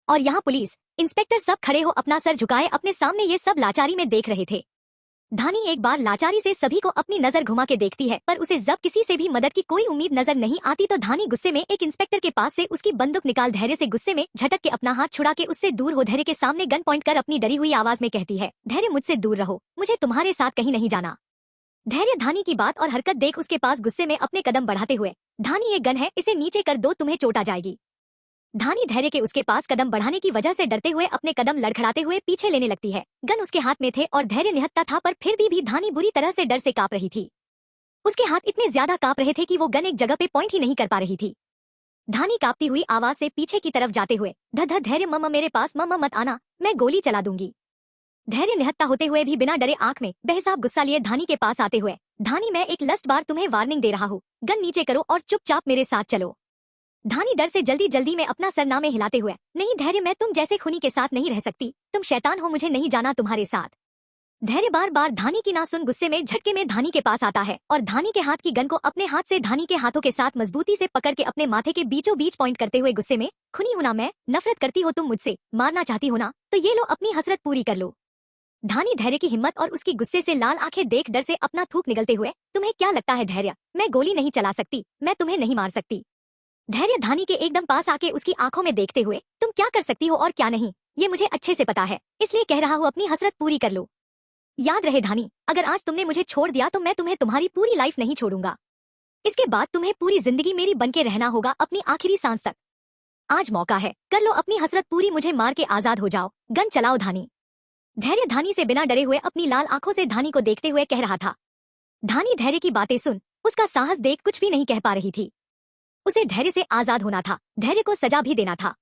और यहाँ पुलिस इंस्पेक्टर सब खड़े हो अपना सर झुकाए अपने सामने ये सब लाचारी में देख रहे थे। धानी एक बार लाचारी से सभी को अपनी नजर घुमा के देखती है, पर उसे जब किसी से भी मदद की कोई उम्मीद नजर नहीं आती तो धानी गुस्से में एक इंस्पेक्टर के पास से उसकी बंदूक निकाल धैर्य से गुस्से में झटक के अपना हाथ छुड़ा के उससे दूर हो धैर्य के सामने गन पॉइंट कर अपनी डरी हुई आवाज में कहती है, धैर्य मुझसे दूर रहो, मुझे तुम्हारे साथ कहीं नहीं जाना। धैर्य धानी की बात और हरकत देख उसके पास गुस्से में अपने कदम बढ़ाते हुए, धानी ये गन है, इसे नीचे कर दो, तुम्हें चोट आ जाएगी। धानी धैर्य के उसके पास कदम बढ़ाने की वजह से डरते हुए अपने कदम लड़खड़ाते हुए पीछे लेने लगती है। गन उसके हाथ में थे और धैर्य निहत्था था, पर फिर भी धानी बुरी तरह से डर से कांप रही थी। उसके हाथ इतने ज्यादा कांप रहे थे कि वो गन एक जगह पे पॉइंट ही नहीं कर पा रही थी। धानी कांपती हुई आवाज से पीछे की तरफ जाते हुए, ध धैर्य मम्मा मेरे पास, मम्मा मत आना, मैं गोली चला दूंगी। धैर्य निहत्था होते हुए भी बिना डरे आंख में बेहिसाब गुस्सा लिए धानी के पास आते हुए, धानी मैं एक लास्ट बार तुम्हें वार्निंग दे रहा हूँ, गन नीचे करो और चुपचाप मेरे साथ चलो। धानी डर से जल्दी जल्दी में अपना सरनामे हिलाते हुए, नहीं धैर्य मैं तुम जैसे खूनी के साथ नहीं रह सकती, तुम शैतान हो, मुझे नहीं जाना तुम्हारे साथ। धैर्य बार बार धानी की ना सुन गुस्से में झटके में धानी के पास आता है और धानी के हाथ की गन को अपने हाथ से धानी के हाथों के साथ मजबूती से पकड़ के अपने माथे के बीचों बीच पॉइंट करते हुए गुस्से में, खूनी हो ना मैं, नफरत करती हो तुम मुझसे, मारना चाहती हो ना, तो ये लो अपनी हसरत पूरी कर लो। धानी धैर्य की हिम्मत और उसकी गुस्से से लाल आंखें देख डर से अपना थूक निगलते हुए, तुम्हें क्या लगता है धैर्य, मैं गोली नहीं चला सकती, मैं तुम्हें नहीं मार सकती। धैर्य धानी के एकदम पास आके उसकी आंखों में देखते हुए, तुम क्या कर सकती हो और क्या नहीं, ये मुझे अच्छे से पता है, इसलिए कह रहा हूँ अपनी हसरत पूरी कर लो। याद रहे धानी, अगर आज तुमने मुझे छोड़ दिया तो मैं तुम्हें तुम्हारी पूरी लाइफ नहीं छोड़ूंगा। इसके बाद तुम्हें पूरी जिंदगी मेरी बनके रहना होगा अपनी आखिरी सांस तक। आज मौका है, कर लो अपनी हसरत पूरी, मुझे मार के आजाद हो जाओ, गन चलाओ धानी। धैर्य धानी से बिना डरे हुए अपनी लाल आंखों से धानी को देखते हुए कह रहा था। धानी धैर्य की बातें सुन उसका साहस देख कुछ भी नहीं कह पा रही थी। उसे धैर्य से आजाद होना था, धैर्य को सजा भी देना था,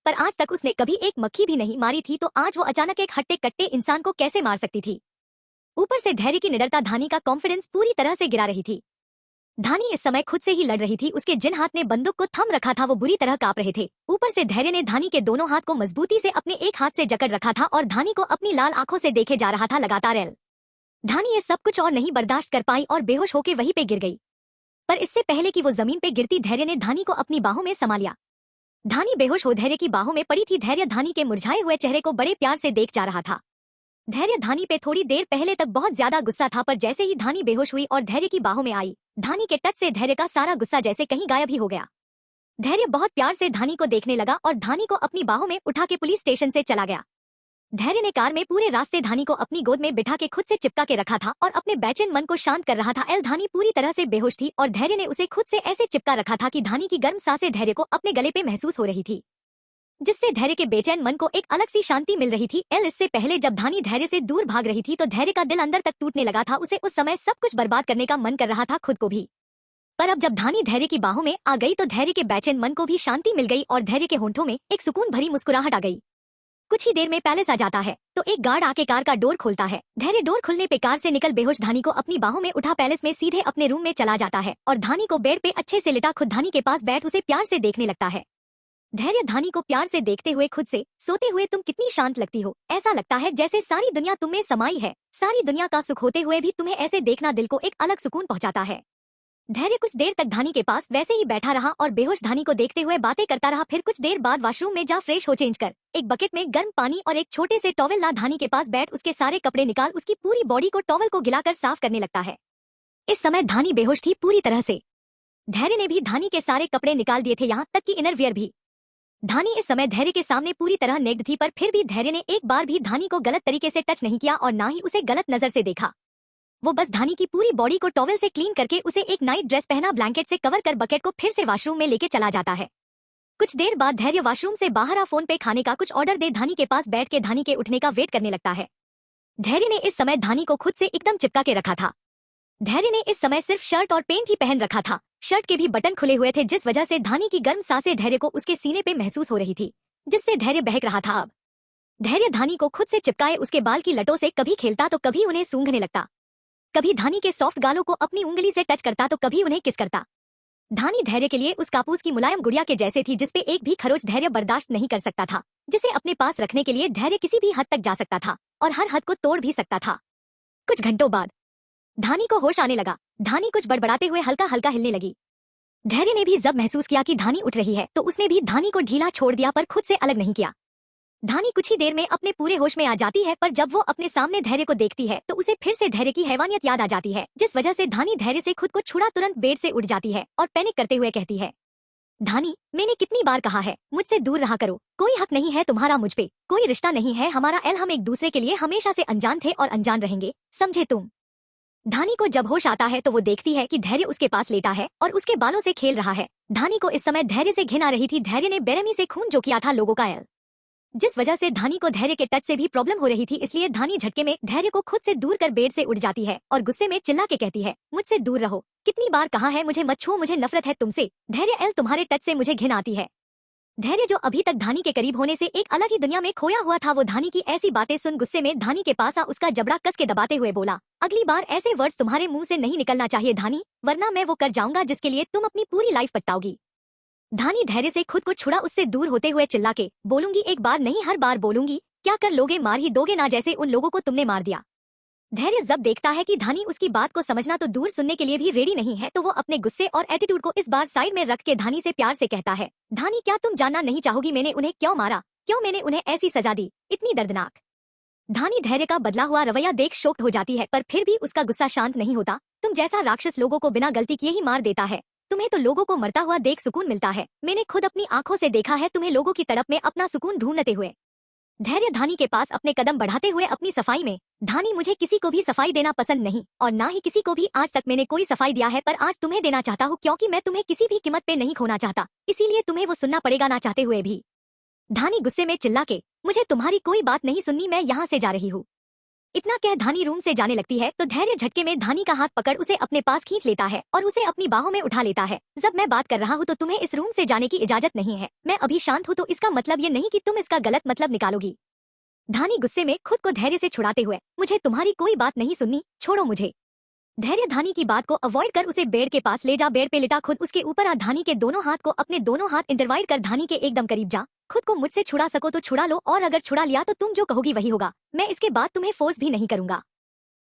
पर आज तक उसने कभी एक मक्खी भी नहीं मारी थी, तो आज वो अचानक एक हट्टे कट्टे इंसान को कैसे मार सकती थी। ऊपर से धैर्य की निडरता धानी का कॉन्फिडेंस पूरी तरह से गिरा रही थी। धानी इस समय खुद से ही लड़ रही थी, उसके जिन हाथ ने बंदूक को थम रखा था वो बुरी तरह कांप रहे थे। ऊपर से धैर्य ने धानी के दोनों हाथ को मजबूती से अपने एक हाथ से जकड़ रखा था और धानी को अपनी लाल आंखों से देखे जा रहा था लगातार। धानी ये सब कुछ और नहीं बर्दाश्त कर पाई और बेहोश होकर वहीं पे गिर गई। पर इससे पहले कि वो जमीन पे गिरती, धैर्य ने धानी को अपनी बाहों में समा लिया। धानी बेहोश हो धैर्य की बाहों में पड़ी थी। धैर्य धानी के मुरझाए हुए चेहरे को बड़े प्यार से देख जा रहा था। धैर्य धानी पे थोड़ी देर पहले तक बहुत ज्यादा गुस्सा था, पर जैसे ही धानी बेहोश हुई और धैर्य की बाहों में आई, धानी के टच से धैर्य का सारा गुस्सा जैसे कहीं गायब ही हो गया। धैर्य बहुत प्यार से धानी को देखने लगा और धानी को अपनी बाहों में उठा के पुलिस स्टेशन से चला गया। धैर्य ने कार में पूरे रास्ते धानी को अपनी गोद में बिठा के खुद से चिपका के रखा था और अपने बेचैन मन को शांत कर रहा था। धानी पूरी तरह से बेहोश थी और धैर्य ने उसे खुद से ऐसे चिपका रखा था कि धानी की गर्म सांसें धैर्य को अपने गले पे महसूस हो रही थी, जिससे धैर्य के बेचैन मन को एक अलग सी शांति मिल रही थी। इससे पहले जब धानी धैर्य से दूर भाग रही थी तो धैर्य का दिल अंदर तक टूटने लगा था। उसे उस समय सब कुछ बर्बाद करने का मन कर रहा था, खुद को भी। पर अब जब धानी धैर्य की बाहों में आ गई तो धैर्य के बेचैन मन को भी शांति मिल गई और धैर्य के होंठों में एक सुकून भरी मुस्कुराहट आ गई। कुछ ही देर में पैलेस आ जाता है तो एक गार्ड आके कार का डोर खोलता है। धैर्य डोर खुलने पे कार से निकल बेहोश धानी को अपनी बाहों में उठा पैलेस में सीधे अपने रूम में चला जाता है और धानी को बेड पे अच्छे से लिटा खुद धानी के पास बैठ उसे प्यार से देखने लगता है। धैर्य धानी को प्यार से देखते हुए खुद से सोते हुए, तुम कितनी शांत लगती हो, ऐसा लगता है जैसे सारी दुनिया तुम में समाई है। सारी दुनिया का सुख होते हुए भी तुम्हें ऐसे देखना दिल को एक अलग सुकून पहुंचाता है। धैर्य कुछ देर तक धानी के पास वैसे ही बैठा रहा और बेहोश धानी को देखते हुए बातें करता रहा। फिर कुछ देर बाद वॉशरूम में जा फ्रेश हो चेंज कर एक बकेट में गर्म पानी और एक छोटे से टॉवल ला धानी के पास बैठ उसके सारे कपड़े निकाल उसकी पूरी बॉडी को टॉवल को गिलाकर साफ करने लगता है। इस समय धानी बेहोश थी पूरी तरह से। धैर्य ने भी धानी के सारे कपड़े निकाल दिए थे, यहाँ तक कि इनर वियर भी। धानी इस समय धैर्य के सामने पूरी तरह नेक्ड थी, पर फिर भी धैर्य ने एक बार भी धानी को गलत तरीके से टच नहीं किया और ना ही उसे गलत नजर से देखा। वो बस धानी की पूरी बॉडी को टॉवल से क्लीन करके उसे एक नाइट ड्रेस पहना ब्लैंकेट से कवर कर बकेट को फिर से वॉशरूम में लेके चला जाता है। कुछ देर बाद धैर्य वॉशरूम से बाहर आ फोन पे खाने का कुछ ऑर्डर दे धानी के पास बैठ के धानी के उठने का वेट करने लगता है। धैर्य ने इस समय धानी को खुद से एकदम चिपका के रखा था। धैर्य ने इस समय सिर्फ शर्ट और पेंट ही पहन रखा था। शर्ट के भी बटन खुले हुए थे, जिस वजह से धानी की गर्म सांसें धैर्य को उसके सीने पे महसूस हो रही थी, जिससे धैर्य बहक रहा था। अब धैर्य धानी को खुद से चिपकाए उसके बाल की लटों से कभी खेलता तो कभी उन्हें सूंघने लगता, कभी धानी के सॉफ्ट गालों को अपनी उंगली से टच करता तो कभी उन्हें किस करता। धानी धैर्य के लिए उस कापूस की मुलायम गुड़िया के जैसे थी, जिसपे एक भी खरोच धैर्य बर्दाश्त नहीं कर सकता था, जिसे अपने पास रखने के लिए धैर्य किसी भी हद तक जा सकता था और हर हद को तोड़ भी सकता था। कुछ घंटों बाद धानी को होश आने लगा। धानी कुछ बड़बड़ाते हुए हल्का हल्का हिलने लगी। धैर्य ने भी जब महसूस किया कि धानी उठ रही है तो उसने भी धानी को ढीला छोड़ दिया, पर खुद से अलग नहीं किया। धानी कुछ ही देर में अपने पूरे होश में आ जाती है, पर जब वो अपने सामने धैर्य को देखती है तो उसे फिर से धैर्य की हैवानियत याद आ जाती है, जिस वजह से धानी धैर्य से खुद को छुड़ा तुरंत बेड से उठ जाती है और पैनिक करते हुए कहती है, धानी, मैंने कितनी बार कहा है मुझसे दूर रहा करो। कोई हक नहीं है तुम्हारा मुझ पे, कोई रिश्ता नहीं है हमारा। हम एक दूसरे के लिए हमेशा से अनजान थे और अनजान रहेंगे, समझे तुम। धानी को जब होश आता है तो वो देखती है कि धैर्य उसके पास लेटा है और उसके बालों से खेल रहा है। धानी को इस समय धैर्य से घिन आ रही थी। धैर्य ने बेरहमी से खून जो किया था लोगों का, जिस वजह से धानी को धैर्य के टच से भी प्रॉब्लम हो रही थी। इसलिए धानी झटके में धैर्य को खुद से दूर कर बेड से उठ जाती है और गुस्से में चिल्ला के कहती है, मुझसे दूर रहो, कितनी बार कहा है मुझे मत छुओ, मुझे नफरत है तुमसे। धैर्य, तुम्हारे टच से मुझे घिन आती है। धैर्य जो अभी तक धानी के करीब होने से एक अलग ही दुनिया में खोया हुआ था, वो धानी की ऐसी बातें सुन गुस्से में धानी के पास आ उसका जबड़ा कस के दबाते हुए बोला, अगली बार ऐसे वर्ड्स तुम्हारे मुंह से नहीं निकलना चाहिए धानी, वरना मैं वो कर जाऊंगा जिसके लिए तुम अपनी पूरी लाइफ पछताओगी। धानी धैर्य से खुद को छुड़ा उससे दूर होते हुए चिल्ला के, बोलूंगी एक बार नहीं हर बार बोलूंगी, क्या कर लोगे, मार ही दोगे ना, जैसे उन लोगों को तुमने मार दिया। धैर्य जब देखता है कि धानी उसकी बात को समझना तो दूर सुनने के लिए भी रेडी नहीं है, तो वो अपने गुस्से और एटीट्यूड को इस बार साइड में रख के धानी से प्यार से कहता है, धानी, क्या तुम जानना नहीं चाहोगी मैंने उन्हें क्यों मारा, क्यों मैंने उन्हें ऐसी सजा दी, इतनी दर्दनाक। धानी धैर्य का बदला हुआ रवैया देख शॉक्ड हो जाती है, पर फिर भी उसका गुस्सा शांत नहीं होता। तुम जैसा राक्षस लोगों को बिना गलती किए ही मार देता है, तुम्हें तो लोगों को मरता हुआ देख सुकून मिलता है। मैंने खुद अपनी आंखों से देखा है तुम्हें लोगों की तड़प में अपना सुकून ढूंढते हुए। धैर्य धानी के पास अपने कदम बढ़ाते हुए अपनी सफाई में, धानी, मुझे किसी को भी सफाई देना पसंद नहीं और ना ही किसी को भी आज तक मैंने कोई सफाई दिया है, पर आज तुम्हें देना चाहता हूँ क्योंकि मैं तुम्हें किसी भी कीमत पे नहीं खोना चाहता, इसीलिए तुम्हें वो सुनना पड़ेगा ना चाहते हुए भी। धानी गुस्से में चिल्ला के, मुझे तुम्हारी कोई बात नहीं सुननी, मैं यहाँ से जा रही हूँ। इतना कह धानी रूम से जाने लगती है तो धैर्य झटके में धानी का हाथ पकड़ उसे अपने पास खींच लेता है और उसे अपनी बाहों में उठा लेता है। जब मैं बात कर रहा हूँ तो तुम्हें इस रूम से जाने की इजाजत नहीं है। मैं अभी शांत हूँ तो इसका मतलब ये नहीं कि तुम इसका गलत मतलब निकालोगी। धानी गुस्से में खुद को धैर्य से छुड़ाते हुए, मुझे तुम्हारी कोई बात नहीं सुननी, छोड़ो मुझे। धैर्य धानी की बात को अवॉइड कर उसे बेड के पास ले जा, बेड पे लिटा खुद उसके ऊपर आ, धानी के दोनों हाथ को अपने दोनों हाथ इंटरवाइड कर धानी के एकदम करीब जा, खुद को मुझसे छुड़ा सको तो छुड़ा लो और अगर छुड़ा लिया तो तुम जो कहोगी वही होगा, मैं इसके बाद तुम्हें फोर्स भी नहीं करूंगा।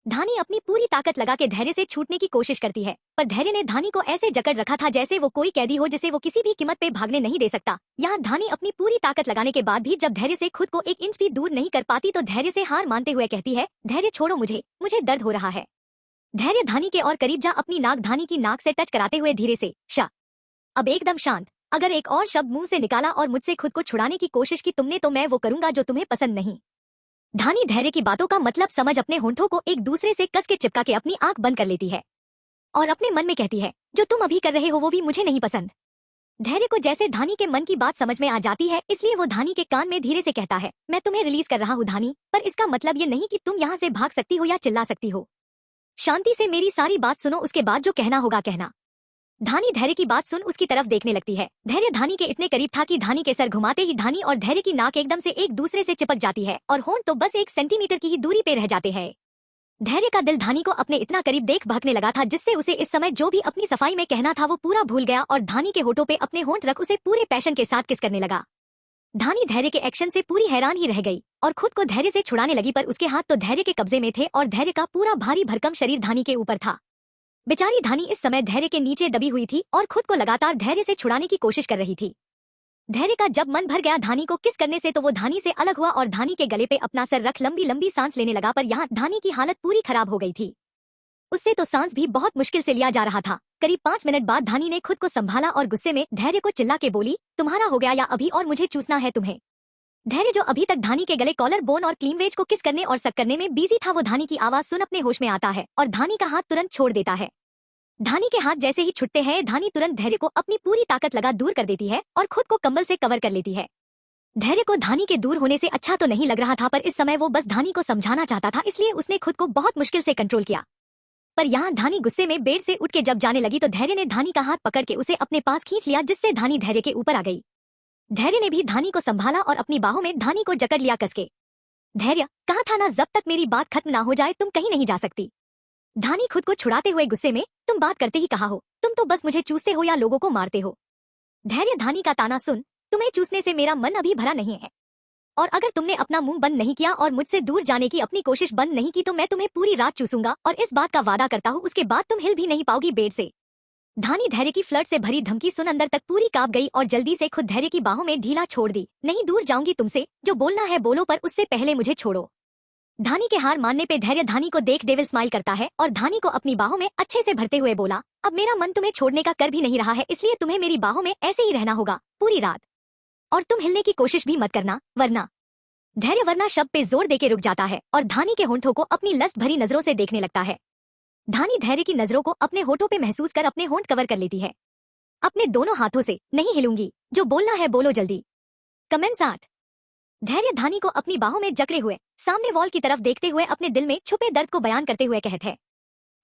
धानी अपनी पूरी ताकत लगा के धैर्य से छूटने की कोशिश करती है, पर धैर्य ने धानी को ऐसे जकड़ रखा था जैसे वो कोई कैदी हो जिसे वो किसी भी कीमत पे भागने नहीं दे सकता। यहाँ धानी अपनी पूरी ताकत लगाने के बाद भी जब धैर्य से खुद को 1 इंच भी दूर नहीं कर पाती तो धैर्य से हार मानते हुए कहती है, धैर्य छोड़ो मुझे, मुझे दर्द हो रहा है। धैर्य धानी के और करीब जा अपनी नाक धानी की नाक से टच कराते हुए धीरे से, शा। अब एकदम शांत। अगर एक और शब्द मुंह से निकाला और मुझसे खुद को छुड़ाने की कोशिश की तुमने तो मैं वो करूंगा जो तुम्हें पसंद नहीं। धानी धैर्य की बातों का मतलब समझ अपने होंठों को एक दूसरे से कस के चिपका के अपनी आंख बंद कर लेती है और अपने मन में कहती है, जो तुम अभी कर रहे हो वो भी मुझे नहीं पसंद। धैर्य को जैसे धानी के मन की बात समझ में आ जाती है, इसलिए वो धानी के कान में धीरे से कहता है, मैं तुम्हें रिलीज कर रहा हूँ धानी, पर इसका मतलब ये नहीं कि तुम यहाँ से भाग सकती हो या चिल्ला सकती हो। शांति से मेरी सारी बात सुनो, उसके बाद जो कहना होगा कहना। धानी धैर्य की बात सुन उसकी तरफ देखने लगती है। धैर्य धानी के इतने करीब था कि धानी के सर घुमाते ही धानी और धैर्य की नाक एकदम से एक दूसरे से चिपक जाती है और होंठ तो बस 1 सेंटीमीटर की ही दूरी पे रह जाते हैं। धैर्य का दिल धानी को अपने इतना करीब देख भागने लगा था जिससे उसे इस समय जो भी अपनी सफाई में कहना था वो पूरा भूल गया और धानी के होठों पे अपने होंठ रख उसे पूरे पैशन के साथ किस करने लगा। धानी धैर्य के एक्शन से पूरी हैरान ही रह गई और खुद को धैर्य से छुड़ाने लगी, पर उसके हाथ तो धैर्य के कब्जे में थे और धैर्य का पूरा भारी भरकम शरीर धानी के ऊपर था। बेचारी धानी इस समय धैर्य के नीचे दबी हुई थी और खुद को लगातार धैर्य से छुड़ाने की कोशिश कर रही थी। धैर्य का जब मन भर गया धानी को किस करने से तो वो धानी से अलग हुआ और धानी के गले पे अपना सर रख लंबी लंबी सांस लेने लगा, पर यहाँ धानी की हालत पूरी खराब हो गई थी। उससे तो सांस भी बहुत मुश्किल से लिया जा रहा था। करीब 5 मिनट बाद धानी ने खुद को संभाला और गुस्से में धैर्य को चिल्ला के बोली, तुम्हारा हो गया या अभी और मुझे चूसना है तुम्हें। धैर्य जो अभी तक धानी के गले कॉलर बोन और क्लीवेज को किस करने और सक करने में बिजी था, वो धानी की आवाज सुन अपने होश में आता है और धानी का हाथ तुरंत छोड़ देता है। धानी के हाथ जैसे ही छुटते हैं धानी तुरंत धैर्य को अपनी पूरी ताकत लगा दूर कर देती है और खुद को कंबल से कवर कर लेती है। धैर्य को धानी के दूर होने से अच्छा तो नहीं लग रहा था, पर इस समय वो बस धानी को समझाना चाहता था, इसलिए उसने खुद को बहुत मुश्किल से कंट्रोल किया। पर यहाँ धानी गुस्से में बेड से उठ के जब जाने लगी तो धैर्य ने धानी का हाथ पकड़ के उसे अपने पास खींच लिया, जिससे धानी धैर्य के ऊपर आ गई। धैर्य ने भी धानी को संभाला और अपनी बाहों में धानी को जकड़ लिया कसके। धैर्य, कहा था ना जब तक मेरी बात खत्म ना हो जाए तुम कहीं नहीं जा सकती। धानी खुद को छुड़ाते हुए गुस्से में, तुम बात करते ही कहा हो, तुम तो बस मुझे चूसते हो या लोगों को मारते हो। धैर्य धानी का ताना सुन, तुम्हें चूसने से मेरा मन अभी भरा नहीं है और अगर तुमने अपना मुंह बंद नहीं किया और मुझसे दूर जाने की अपनी कोशिश बंद नहीं की तो मैं तुम्हें पूरी रात चूसूंगा और इस बात का वादा करता हूँ उसके बाद तुम हिल भी नहीं पाओगी बेड से। धानी धैर्य की फ्लर्ट से भरी धमकी सुन अंदर तक पूरी कांप गई और जल्दी से खुद धैर्य की बाहों में ढीला छोड़ दी। नहीं दूर जाऊंगी तुमसे, जो बोलना है बोलो, पर उससे पहले मुझे छोड़ो। धानी के हार मानने पे धैर्य धानी को देख डेविल स्माइल करता है और धानी को अपनी बाहों में अच्छे से भरते हुए बोला, अब मेरा मन तुम्हें छोड़ने का कर भी नहीं रहा है, इसलिए तुम्हें मेरी बाहों में ऐसे ही रहना होगा पूरी रात और तुम हिलने की कोशिश भी मत करना वरना। धैर्य वरना शब्द पे जोर देके रुक जाता है और धानी के होंठों को अपनी लस्ट भरी नजरों से देखने लगता है। धानी धैर्य की नजरों को अपने होठों पे महसूस कर अपने होंठ कवर कर लेती है अपने दोनों हाथों से। नहीं हिलूंगी, जो बोलना है बोलो जल्दी। कमेंट्स 8। धैर्य धानी को अपनी बाहों में जकड़े हुए सामने वॉल की तरफ देखते हुए अपने दिल में छुपे दर्द को बयान करते हुए कहते हैं,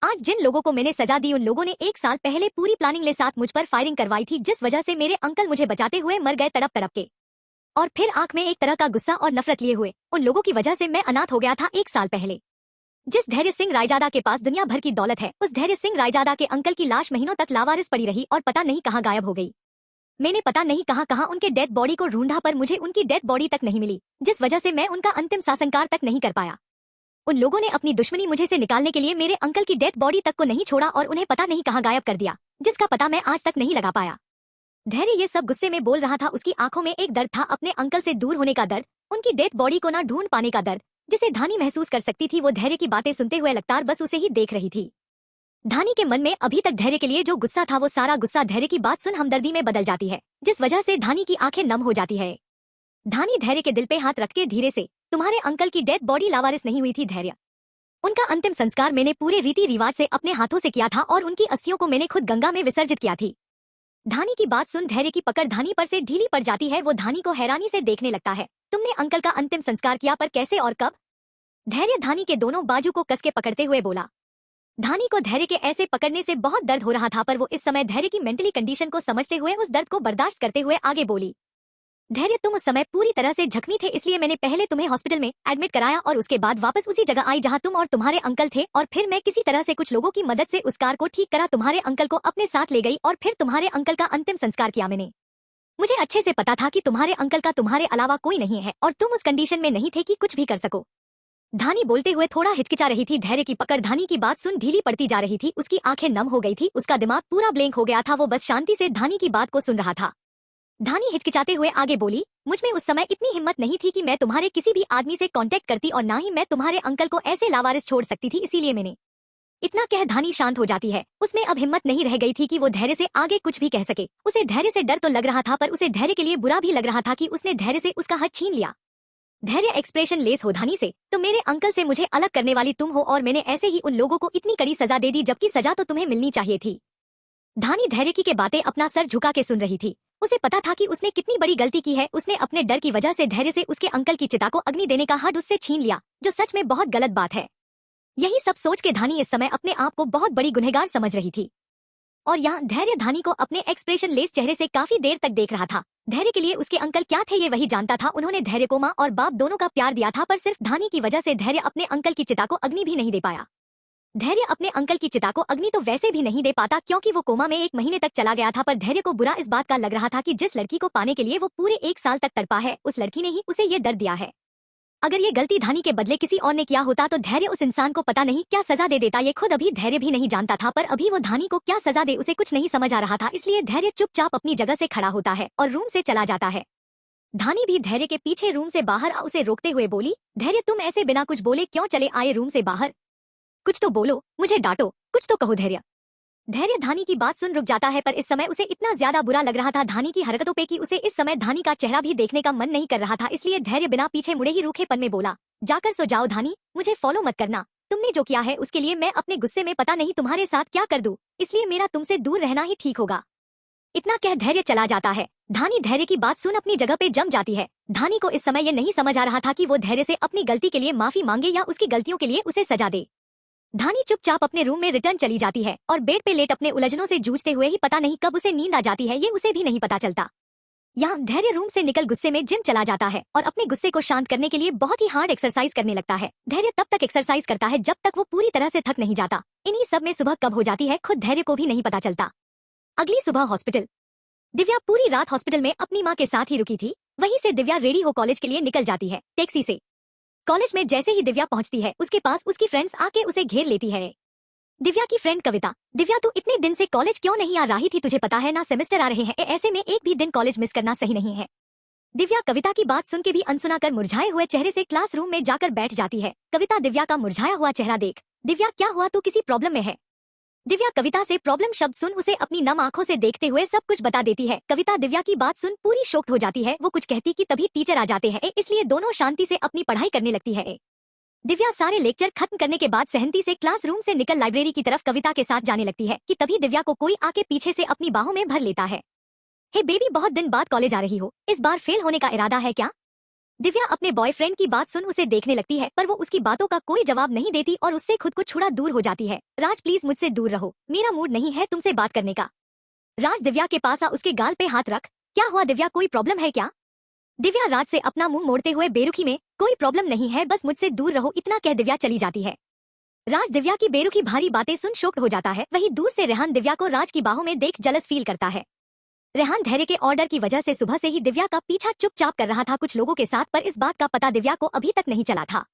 आज जिन लोगों को मैंने सजा दी उन लोगों ने 1 साल पहले पूरी प्लानिंग ले साथ मुझ पर फायरिंग करवाई थी, जिस वजह से मेरे अंकल मुझे बचाते हुए मर गए तड़प तड़प के। और फिर आंख में एक तरह का गुस्सा और नफरत लिए हुए उन लोगों की वजह से मैं अनाथ हो गया था 1 साल पहले। जिस धैर्य सिंह रायजादा के पास दुनिया भर की दौलत है, उस धैर्य सिंह रायजादा के अंकल की लाश महीनों तक लावारिस पड़ी रही और पता नहीं कहाँ गायब हो गई। मैंने पता नहीं कहाँ कहाँ उनके डेड बॉडी को ढूंढा, पर मुझे उनकी डेड बॉडी तक नहीं मिली, जिस वजह से मैं उनका अंतिम संस्कार तक नहीं कर पाया। उन लोगों ने अपनी दुश्मनी मुझे से निकालने के लिए मेरे अंकल की डेड बॉडी तक को नहीं छोड़ा और उन्हें पता नहीं कहाँ गायब कर दिया, जिसका पता मैं आज तक नहीं लगा पाया। धैर्य ये सब गुस्से में बोल रहा था। उसकी आंखों में एक दर्द था, अपने अंकल से दूर होने का दर्द, उनकी डेड बॉडी को ना ढूंढ पाने का दर्द, जिसे धानी महसूस कर सकती थी। वो धैर्य की बातें सुनते हुए लगातार बस उसे ही देख रही थी। धानी के मन में अभी तक धैर्य के लिए जो गुस्सा था वो सारा गुस्सा धैर्य की बात सुन हमदर्दी में बदल जाती है, जिस वजह से धानी की आंखें नम हो जाती है। धानी धैर्य के दिल पे हाथ रख के धीरे से, तुम्हारे अंकल की डेड बॉडी लावारिस नहीं हुई थी धैर्य, उनका अंतिम संस्कार मैंने पूरे रीति रिवाज से अपने हाथों से किया था और उनकी अस्थियों को मैंने खुद गंगा में विसर्जित किया थी। धानी की बात सुन धैर्य की पकड़ धानी पर से ढीली पड़ जाती है। वो धानी को हैरानी से देखने लगता है। तुमने अंकल का अंतिम संस्कार किया, पर कैसे और कब? धैर्य धानी के दोनों बाजू को कसके पकड़ते हुए बोला। धानी को धैर्य के ऐसे पकड़ने से बहुत दर्द हो रहा था, पर वो इस समय धैर्य की मेंटली कंडीशन को समझते हुए उस दर्द को बर्दाश्त करते हुए आगे बोली। धैर्य, तुम उस समय पूरी तरह से जख्मी थे, इसलिए मैंने पहले तुम्हें हॉस्पिटल में एडमिट कराया और उसके बाद वापस उसी जगह आई जहां तुम और तुम्हारे अंकल थे, और फिर मैं किसी तरह से कुछ लोगों की मदद से उस कार को ठीक करा, तुम्हारे अंकल को अपने साथ ले गई और फिर तुम्हारे अंकल का अंतिम संस्कार किया मैंने। मुझे अच्छे से पता था कि तुम्हारे अंकल का तुम्हारे अलावा कोई नहीं है और तुम उस कंडीशन में नहीं थे कि कुछ भी कर सको। धानी बोलते हुए थोड़ा हिचकिचा रही थी। धैर्य की पकड़ धानी की बात सुन ढीली पड़ती जा रही थी। उसकी आंखें नम हो गई थी, उसका दिमाग पूरा ब्लैंक हो गया था। वो बस शांति से धानी की बात को सुन रहा था। धानी हिचकिचाते हुए आगे बोली, मुझ में उस समय इतनी हिम्मत नहीं थी कि मैं तुम्हारे किसी भी आदमी से कांटेक्ट करती और ना ही मैं तुम्हारे अंकल को ऐसे लावारिस छोड़ सकती थी, इसीलिए मैंने। इतना कह धानी शांत हो जाती है। उसमें अब हिम्मत नहीं रह गई थी कि वो धैर्य से आगे कुछ भी कह सके। उसे धैर्य से डर तो लग रहा था, पर उसे धैर्य के लिए बुरा भी लग रहा था कि उसने धैर्य से उसका हक छीन लिया। धैर्य एक्सप्रेशन लेस हो धानी से, तो मेरे अंकल से मुझे अलग करने वाली तुम हो और मैंने ऐसे ही उन लोगों को इतनी कड़ी सजा दे दी, जबकि सजा तो तुम्हें मिलनी चाहिए थी। धानी धैर्य की के बातें अपना सर झुका के सुन रही थी। उसे पता था कि उसने कितनी बड़ी गलती की है। उसने अपने डर की वजह से धैर्य से उसके अंकल की चिता को अग्नि देने का हक उससे छीन लिया, जो सच में बहुत गलत बात है। यही सब सोच के धानी इस समय अपने आप को बहुत बड़ी गुनहगार समझ रही थी। और यहाँ धैर्य धानी को अपने एक्सप्रेशन लेस चेहरे से काफी देर तक देख रहा था। धैर्य के लिए उसके अंकल क्या थे ये वही जानता था। उन्होंने धैर्य को माँ और बाप दोनों का प्यार दिया था, पर सिर्फ धानी की वजह से धैर्य अपने अंकल की चिता को अग्नि भी नहीं दे पाया। धैर्य अपने अंकल की चिता को अग्नि तो वैसे भी नहीं दे पाता, क्योंकि वो कोमा में 1 महीने तक चला गया था। पर धैर्य को बुरा इस बात का लग रहा था कि जिस लड़की को पाने के लिए वो पूरे 1 साल तक तड़पा है, उस लड़की ने ही उसे ये दर्द दिया है। अगर ये गलती धानी के बदले किसी और ने किया होता तो धैर्य उस इंसान को पता नहीं क्या सजा दे देता। ये खुद अभी धैर्य भी नहीं जानता था, पर अभी वो धानी को क्या सजा दे उसे कुछ नहीं समझ आ रहा था। इसलिए धैर्य चुपचाप अपनी जगह से खड़ा होता है और रूम से चला जाता है। धानी भी धैर्य के पीछे रूम से बाहर आ उसे रोकते हुए बोली, धैर्य तुम ऐसे बिना कुछ बोले क्यों चले आए रूम से बाहर? कुछ तो बोलो, मुझे डांटो, कुछ तो कहो धैर्य। धैर्य धानी की बात सुन रुक जाता है, पर इस समय उसे इतना ज्यादा बुरा लग रहा था धानी की हरकतों पे कि उसे इस समय धानी का चेहरा भी देखने का मन नहीं कर रहा था। इसलिए धैर्य बिना पीछे मुड़े ही रूखेपन में बोला, जाकर सो जाओ धानी, मुझे फॉलो मत करना। तुमने जो किया है उसके लिए मैं अपने गुस्से में पता नहीं तुम्हारे साथ क्या कर दूं, इसलिए मेरा तुमसे दूर रहना ही ठीक होगा। इतना कह धैर्य चला जाता है। धानी धैर्य की बात सुन अपनी जगह पे जम जाती है। धानी को इस समय ये नहीं समझ आ रहा था कि वो धैर्य से अपनी गलती के लिए माफी मांगे या उसकी गलतियों के लिए उसे सजा दे। धानी चुपचाप अपने रूम में रिटर्न चली जाती है और बेड पे लेट अपने उलझनों से जूझते हुए ही पता नहीं कब उसे नींद आ जाती है, ये उसे भी नहीं पता चलता। यहाँ धैर्य रूम से निकल गुस्से में जिम चला जाता है और अपने गुस्से को शांत करने के लिए बहुत ही हार्ड एक्सरसाइज करने लगता है। धैर्य तब तक एक्सरसाइज करता है जब तक वो पूरी तरह से थक नहीं जाता। इन्हीं सब में सुबह कब हो जाती है खुद धैर्य को भी नहीं पता चलता। अगली सुबह हॉस्पिटल। दिव्या पूरी रात हॉस्पिटल में अपनी माँ के साथ ही रुकी थी। वहीं से दिव्या रेडी हो कॉलेज के लिए निकल जाती है टैक्सी से। कॉलेज में जैसे ही दिव्या पहुंचती है उसके पास उसकी फ्रेंड्स आके उसे घेर लेती है। दिव्या की फ्रेंड कविता, दिव्या तू इतने दिन से कॉलेज क्यों नहीं आ रही थी? तुझे पता है ना सेमेस्टर आ रहे हैं, ऐसे में एक भी दिन कॉलेज मिस करना सही नहीं है। दिव्या कविता की बात सुन के भी अनसुना कर मुरझाए हुए चेहरे से क्लासरूम में जाकर बैठ जाती है। कविता दिव्या का मुरझाया हुआ चेहरा देख, दिव्या क्या हुआ, तू किसी प्रॉब्लम में है? दिव्या कविता से प्रॉब्लम शब्द सुन उसे अपनी नम आंखों से देखते हुए सब कुछ बता देती है। कविता दिव्या की बात सुन पूरी शॉक्ड हो जाती है। वो कुछ कहती कि तभी टीचर आ जाते हैं, इसलिए दोनों शांति से अपनी पढ़ाई करने लगती है। दिव्या सारे लेक्चर खत्म करने के बाद सहमति से क्लासरूम से निकल लाइब्रेरी की तरफ कविता के साथ जाने लगती है कि तभी दिव्या को कोई आके पीछे से अपनी बाहों में भर लेता है। हे बेबी, बहुत दिन बाद कॉलेज आ रही हो, इस बार फेल होने का इरादा है क्या? दिव्या अपने बॉयफ्रेंड की बात सुन उसे देखने लगती है, पर वो उसकी बातों का कोई जवाब नहीं देती और उससे खुद को छुड़ा दूर हो जाती है। राज प्लीज मुझसे दूर रहो, मेरा मूड नहीं है तुमसे बात करने का। राज दिव्या के पास आ उसके गाल पे हाथ रख, क्या हुआ दिव्या, कोई प्रॉब्लम है क्या? दिव्या राज से अपना मुंह मोड़ते हुए बेरुखी में, कोई प्रॉब्लम नहीं है, बस मुझसे दूर रहो, इतना कह दिव्या चली जाती है। राज दिव्या की बेरुखी भारी बातें सुन शॉक्ड हो जाता है। वहीं दूर से रेहान दिव्या को राज की बाहों में देख जलस फील करता है। रेहान धैर्य के ऑर्डर की वजह से सुबह से ही दिव्या का पीछा चुपचाप कर रहा था कुछ लोगों के साथ, पर इस बात का पता दिव्या को अभी तक नहीं चला था।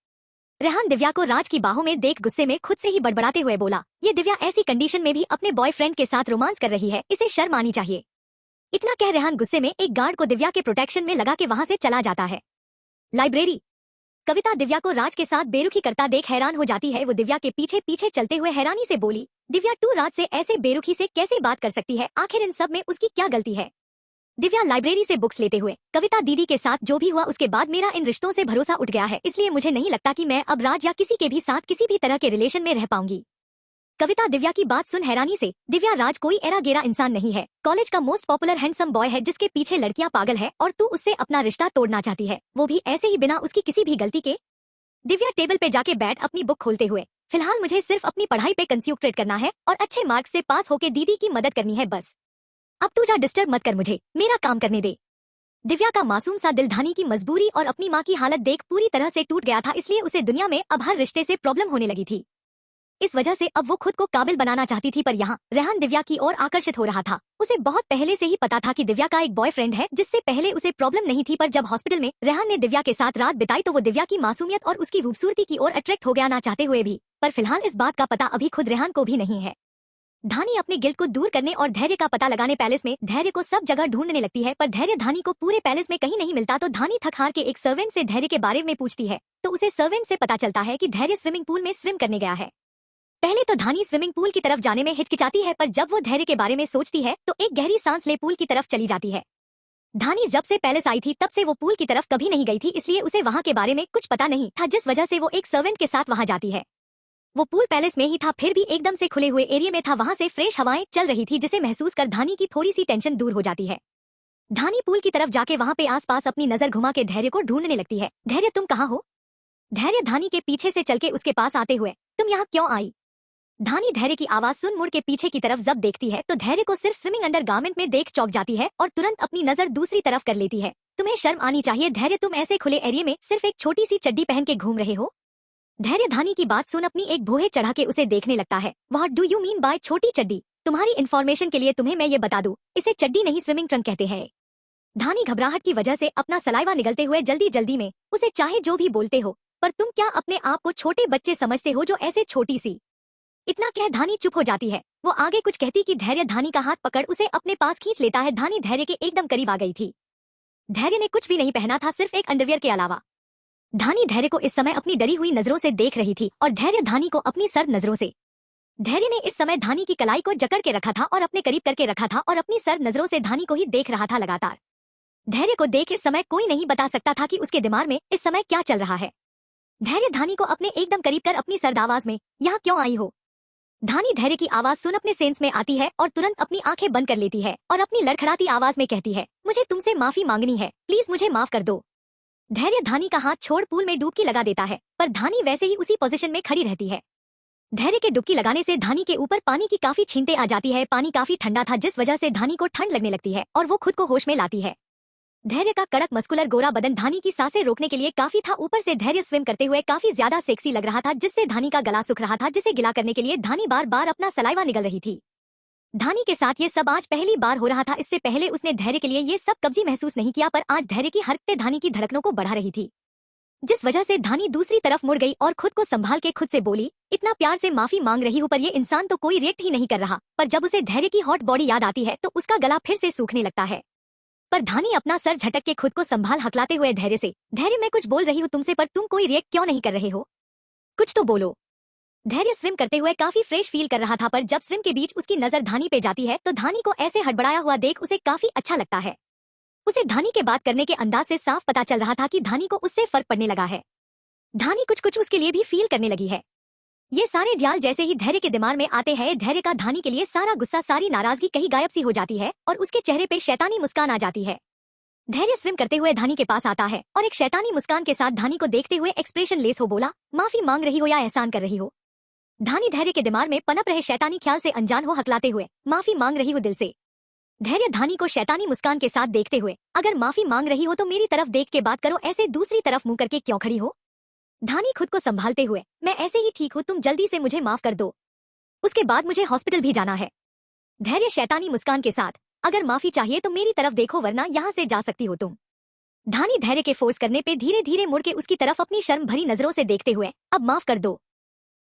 रेहान दिव्या को राज की बाहों में देख गुस्से में खुद से ही बड़बड़ाते हुए बोला, ये दिव्या ऐसी कंडीशन में भी अपने बॉयफ्रेंड के साथ रोमांस कर रही है, इसे शर्म आनी चाहिए। इतना कह रेहान गुस्से में एक गार्ड को दिव्या के प्रोटेक्शन में लगा के वहां से चला जाता है। लाइब्रेरी। कविता दिव्या को राज के साथ बेरुखी करता देख हैरान हो जाती है। वो दिव्या के पीछे पीछे चलते हुए हैरानी से बोली, दिव्या तू राज से ऐसे बेरुखी से कैसे बात कर सकती है? आखिर इन सब में उसकी क्या गलती है? दिव्या लाइब्रेरी से बुक्स लेते हुए, कविता दीदी के साथ जो भी हुआ उसके बाद मेरा इन रिश्तों से भरोसा उठ गया है, इसलिए मुझे नहीं लगता कि मैं अब राज या किसी के भी साथ किसी भी तरह के रिलेशन में रह पाऊंगी। कविता दिव्या की बात सुन हैरानी से, दिव्या राज कोई एरा गेरा इंसान नहीं है, कॉलेज का मोस्ट पॉपुलर हैंडसम बॉय है जिसके पीछे लड़कियां पागल है और तू उससे अपना रिश्ता तोड़ना चाहती है, वो भी ऐसे ही बिना उसकी किसी भी गलती के? दिव्या टेबल पे जाके बैठ अपनी बुक खोलते हुए, फिलहाल मुझे सिर्फ अपनी पढ़ाई पे कंसंट्रेट करना है और अच्छे मार्क्स से पास होके दीदी की मदद करनी है बस। अब तू जा, डिस्टर्ब मत कर मुझे, मेरा काम करने दे। दिव्या का मासूम सा दिल धानी की मजबूरी और अपनी माँ की हालत देख पूरी तरह से टूट गया था, इसलिए उसे दुनिया में अब हर रिश्ते से प्रॉब्लम होने लगी थी। इस वजह से अब वो खुद को काबिल बनाना चाहती थी, पर यहाँ रेहान दिव्या की ओर आकर्षित हो रहा था। उसे बहुत पहले से ही पता था कि दिव्या का एक बॉयफ्रेंड है, जिससे पहले उसे प्रॉब्लम नहीं थी, पर जब हॉस्पिटल में रेहान ने दिव्या के साथ रात बिताई तो वो दिव्या की मासूमियत और उसकी खूबसूरती की ओर अट्रैक्ट हो गया, ना चाहते हुए भी। पर फिलहाल इस बात का पता अभी खुद रेहान को भी नहीं है। धानी अपने गिल्ट को दूर करने और धैर्य का पता लगाने पैलेस में धैर्य को सब जगह ढूंढने लगती है, पर धैर्य धानी को पूरे पैलेस में कहीं नहीं मिलता। तो धानी थक हार के एक सर्वेंट से धैर्य के बारे में पूछती है, तो उसे सर्वेंट से पता चलता है कि धैर्य स्विमिंग पूल में स्विम करने गया है। पहले तो धानी स्विमिंग पूल की तरफ जाने में हिचकिचाती है, पर जब वो धैर्य के बारे में सोचती है तो एक गहरी सांस ले पूल की तरफ चली जाती है। धानी जब से पैलेस आई थी तब से वो पूल की तरफ कभी नहीं गई थी, इसलिए उसे वहाँ के बारे में कुछ पता नहीं था, जिस वजह से वो एक सर्वेंट के साथ वहाँ जाती है। वो पूल पैलेस में ही था, फिर भी एकदम से खुले हुए एरिया में था, वहाँ से फ्रेश हवाएं चल रही थी, जिसे महसूस कर धानी की थोड़ी सी टेंशन दूर हो जाती है। धानी पूल की तरफ जाके वहाँ पे आसपास अपनी नजर घुमा के धैर्य को ढूंढने लगती है। धैर्य तुम कहाँ हो? धैर्य धानी के पीछे से चल के उसके पास आते हुए, तुम यहाँ क्यों आई? धानी धैर्य की आवाज सुन मुड़ के पीछे की तरफ जब देखती है तो धैर्य को सिर्फ स्विमिंग अंडर गारमेंट में देख चौंक जाती है और तुरंत अपनी नजर दूसरी तरफ कर लेती है। तुम्हें शर्म आनी चाहिए धैर्य, तुम ऐसे खुले एरिया में सिर्फ एक छोटी सी चड्डी पहन के घूम रहे हो। धैर्य धानी की बात सुन अपनी एक भौहें चढ़ा के उसे देखने लगता है। What do you mean by छोटी चड्डी? तुम्हारी इन्फॉर्मेशन के लिए तुम्हें मैं ये बता दूं, इसे चड्डी नहीं स्विमिंग ट्रंक कहते हैं। धानी घबराहट की वजह से अपना सलाइवा निगलते हुए जल्दी जल्दी में उसे चाहे जो भी बोलते हो, पर तुम क्या अपने आप को छोटे बच्चे समझते हो जो ऐसे छोटी सी? इतना कह धानी चुप हो जाती है। वो आगे कुछ कहती कि धैर्य धानी का हाथ पकड़ उसे अपने पास खींच लेता है। धानी धैर्य के एकदम करीब आ गई थी। धैर्य ने कुछ भी नहीं पहना था, सिर्फ एक अंडरवियर के अलावा। धानी धैर्य को इस समय अपनी डरी हुई नजरों से देख रही थी और धैर्य धानी को अपनी सर्द नजरों से। धैर्य ने इस समय धानी की कलाई को जकड़ के रखा था और अपने करीब करके रखा था और अपनी सर्द नजरों से धानी को ही देख रहा था लगातार। धैर्य को देख इस समय कोई नहीं बता सकता था कि उसके दिमाग में इस समय क्या चल रहा है। धैर्य धानी को अपने एकदम करीब कर अपनी सर्द आवाज में, यहाँ क्यों आई हो? धानी धैर्य की आवाज सुन अपने सेंस में आती है और तुरंत अपनी आंखें बंद कर लेती है और अपनी लड़खड़ाती आवाज में कहती है, मुझे तुमसे माफी मांगनी है, प्लीज मुझे माफ कर दो। धैर्य धानी का हाथ छोड़ पूल में डुबकी लगा देता है, पर धानी वैसे ही उसी पोजीशन में खड़ी रहती है। धैर्य के डुबकी लगाने से धानी के ऊपर पानी की काफी छींटे आ जाती है। पानी काफी ठंडा था, जिस वजह से धानी को ठंड लगने लगती है और वो खुद को होश में लाती है। धैर्य का कड़क मस्कुलर गोरा बदन धानी की सांसें रोकने के लिए काफी था, ऊपर से धैर्य स्विम करते हुए काफी ज्यादा सेक्सी लग रहा था, जिससे धानी का गला सूख रहा था, जिसे गिला करने के लिए धानी बार बार अपना सलाइवा निगल रही थी। धानी के साथ ये सब आज पहली बार हो रहा था। इससे पहले उसने धैर्य के लिए ये सब कब्जी महसूस नहीं किया, पर आज धैर्य की हरकतें धानी की धड़कनों को बढ़ा रही थी, जिस वजह से धानी दूसरी तरफ मुड़ गई और खुद को संभाल के खुद से बोली, इतना प्यार से माफी मांग रही हूँ पर ये इंसान तो कोई रिएक्ट ही नहीं कर रहा। पर जब उसे धैर्य की हॉट बॉडी याद आती है तो उसका गला फिर से सूखने लगता है। पर धानी अपना सर झटक के खुद को संभाल हकलाते हुए धैर्य से, धैर्य मैं कुछ बोल रही हूँ तुमसे, पर तुम कोई रिएक्ट क्यों नहीं कर रहे हो? कुछ तो बोलो। धैर्य स्विम करते हुए काफी फ्रेश फील कर रहा था, पर जब स्विम के बीच उसकी नजर धानी पे जाती है तो धानी को ऐसे हड़बड़ाया हुआ देख उसे काफी अच्छा लगता है। उसे धानी के बात करने के अंदाज से साफ पता चल रहा था कि धानी को उससे फर्क पड़ने लगा है। धानी कुछ कुछ उसके लिए भी फील करने लगी है। ये सारे ड्याल जैसे ही धैर्य के दिमाग में आते हैं, धैर्य का धानी के लिए सारा गुस्सा, सारी नाराजगी कहीं गायब सी हो जाती है और उसके चेहरे पे शैतानी मुस्कान आ जाती है। धैर्य स्विम करते हुए धानी के पास आता है और एक शैतानी मुस्कान के साथ धानी को देखते हुए एक्सप्रेशन लेस हो बोला, माफी मांग रही हो या एहसान कर रही हो? धानी धैर्य के दिमाग में पनप रहे शैतानी ख्याल से अनजान हो हकलाते हुए, माफी मांग रही हो दिल से। धैर्य धानी को शैतानी मुस्कान के साथ देखते हुए, अगर माफी मांग रही हो तो मेरी तरफ देख के बात करो, ऐसे दूसरी तरफ मुंह करके क्यों खड़ी हो? धानी खुद को संभालते हुए, मैं ऐसे ही ठीक हूँ, तुम जल्दी से मुझे माफ कर दो, उसके बाद मुझे हॉस्पिटल भी जाना है। धैर्य शैतानी मुस्कान के साथ, अगर माफी चाहिए तो मेरी तरफ देखो वरना यहाँ से जा सकती हो तुम। धानी धैर्य के फोर्स करने पे धीरे धीरे मुड़ के उसकी तरफ अपनी शर्म भरी नजरों से देखते हुए, अब माफ कर दो।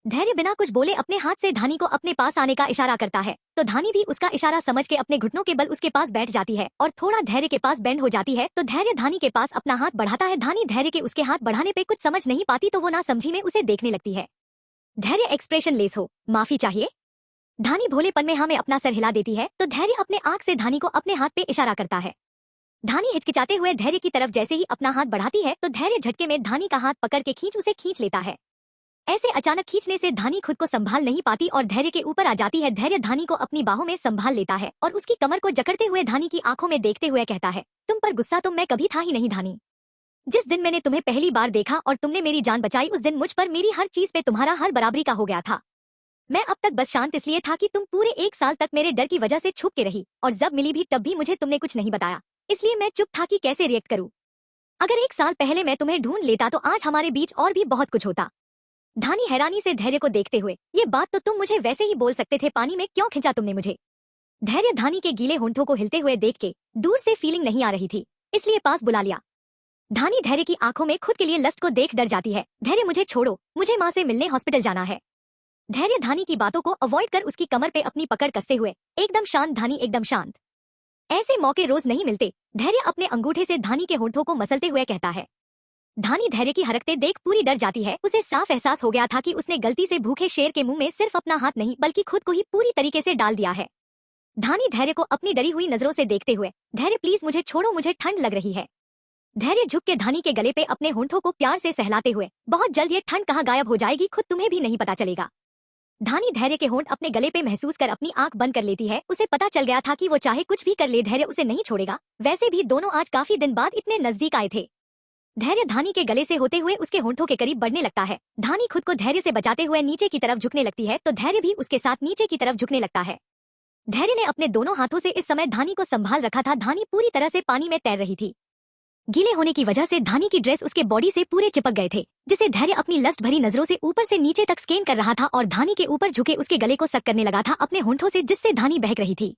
धैर्य बिना कुछ बोले अपने हाथ से धानी को अपने पास आने का इशारा करता है, तो धानी भी उसका इशारा समझ के अपने घुटनों के बल उसके पास बैठ जाती है और थोड़ा धैर्य के पास बेंड हो जाती है। तो धैर्य धानी के पास अपना हाथ बढ़ाता है। धानी धैर्य के उसके हाथ बढ़ाने पे कुछ समझ नहीं पाती, तो वो ना समझी में उसे देखने लगती है। धैर्य एक्सप्रेशन लेस हो, माफी चाहिए? धानी भोलेपन में हमें अपना सर हिला देती है, तो धैर्य अपने आंख से धानी को अपने हाथ पे इशारा करता है। धानी हिचकिचाते हुए धैर्य की तरफ जैसे ही अपना हाथ बढ़ाती है तो धैर्य झटके में धानी का हाथ पकड़ के उसे खींच लेता है। ऐसे अचानक खींचने से धानी खुद को संभाल नहीं पाती और धैर्य के ऊपर आ जाती है। धैर्य धानी को अपनी बाहों में संभाल लेता है और उसकी कमर को जकड़ते हुए धानी की आंखों में देखते हुए कहता है, तुम पर गुस्सा तो मैं कभी था ही नहीं धानी। जिस दिन मैंने तुम्हें पहली बार देखा और तुमने मेरी जान बचाई, उस दिन मुझ पर मेरी हर चीज पे तुम्हारा हर बराबरी का हो गया था। मैं अब तक बस शांत इसलिए था कि तुम पूरे 1 साल तक मेरे डर की वजह से छुप के रही, और जब मिली भी तब भी मुझे तुमने कुछ नहीं बताया, इसलिए मैं चुप था कि कैसे रिएक्ट करूं। अगर 1 साल पहले मैं तुम्हें ढूंढ लेता तो आज हमारे बीच और भी बहुत कुछ होता। धानी हैरानी से धैर्य को देखते हुए, ये बात तो तुम मुझे वैसे ही बोल सकते थे, पानी में क्यों खींचा तुमने मुझे? धैर्य धानी के गीले होंठों को हिलते हुए देख के दूर से फीलिंग नहीं आ रही थी, इसलिए पास बुला लिया। धानी धैर्य की आंखों में खुद के लिए लस्ट को देख डर जाती है। धैर्य मुझे छोड़ो, मुझे माँ से मिलने हॉस्पिटल जाना है। धैर्य धानी की बातों को अवॉइड कर उसकी कमर पे अपनी पकड़ कसते हुए, एकदम शांत धानी एकदम शांत। ऐसे मौके रोज नहीं मिलते। धैर्य अपने अंगूठे से धानी के होंठों को मसलते हुए कहता है। धानी धैर्य की हरकतें देख पूरी डर जाती है। उसे साफ एहसास हो गया था कि उसने गलती से भूखे शेर के मुंह में सिर्फ अपना हाथ नहीं बल्कि खुद को ही पूरी तरीके से डाल दिया है। धानी धैर्य को अपनी डरी हुई नजरों से देखते हुए, धैर्य प्लीज मुझे छोड़ो, मुझे ठंड लग रही है। धैर्य झुक के धानी के गले पे अपने होंठों को प्यार से सहलाते हुए, बहुत जल्द ये ठंड कहाँ गायब हो जाएगी खुद तुम्हें भी नहीं पता चलेगा। धानी धैर्य के होंठ अपने गले पे महसूस कर अपनी आंख बंद कर लेती है। उसे पता चल गया था कि वो चाहे कुछ भी कर ले धैर्य उसे नहीं छोड़ेगा। वैसे भी दोनों आज काफी दिन बाद इतने नजदीक आए थे। धैर्य धानी के गले से होते हुए उसके होंठों के करीब बढ़ने लगता है। धानी खुद को धैर्य से बचाते हुए नीचे की तरफ झुकने लगती है तो धैर्य भी उसके साथ नीचे की तरफ झुकने लगता है। धैर्य ने अपने दोनों हाथों से इस समय धानी को संभाल रखा था। धानी पूरी तरह से पानी में तैर रही थी। गीले होने की वजह से धानी की ड्रेस उसके बॉडी से पूरे चिपक गए थे, जिसे धैर्य अपनी लस्ट भरी नजरों से ऊपर से नीचे तक स्कैन कर रहा था और धानी के ऊपर झुके उसके गले को सक करने लगा था अपने होंठों से, जिससे धानी बहक रही थी।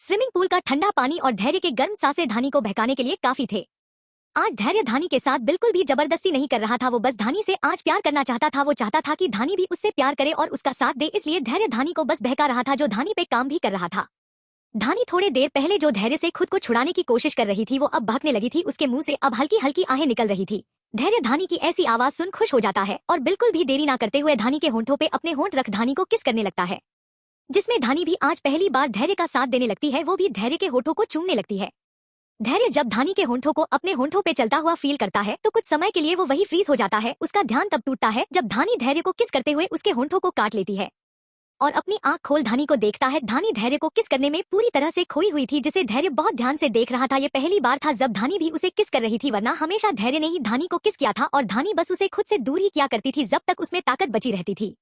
स्विमिंग पूल का ठंडा पानी और धैर्य के गर्म सांसें धानी को बहकाने के लिए काफी थे। आज धैर्य धानी के साथ बिल्कुल भी जबरदस्ती नहीं कर रहा था। वो बस धानी से आज प्यार करना चाहता था। वो चाहता था कि धानी भी उससे प्यार करे और उसका साथ दे, इसलिए धैर्य धानी को बस बहका रहा था, जो धानी पे काम भी कर रहा था। धानी थोड़े देर पहले जो धैर्य से खुद को छुड़ाने की कोशिश कर रही थी, वो अब बहकने लगी थी। उसके मुंह से अब हल्की हल्की आहें निकल रही थी। धैर्य धानी की ऐसी आवाज सुन खुश हो जाता है और बिल्कुल भी देरी ना करते हुए धानी के होंठों पे अपने होंठ रख धानी को किस करने लगता है, जिसमें धानी भी आज पहली बार धैर्य का साथ देने लगती है। वो भी धैर्य के होंठों को चूमने लगती है। धैर्य जब धानी के होंठों को अपने होंठों पे चलता हुआ फील करता है तो कुछ समय के लिए वो वही फ्रीज हो जाता है। उसका ध्यान तब टूटता है जब धानी धैर्य को किस करते हुए उसके होंठों को काट लेती है और अपनी आंख खोल धानी को देखता है। धानी धैर्य को किस करने में पूरी तरह से खोई हुई थी, जिसे धैर्य बहुत ध्यान से देख रहा था। ये पहली बार था जब धानी भी उसे किस कर रही थी, वरना हमेशा धैर्य ने ही धानी को किस किया था और धानी बस उसे खुद से दूर ही किया करती थी जब तक उसमें ताकत बची रहती थी।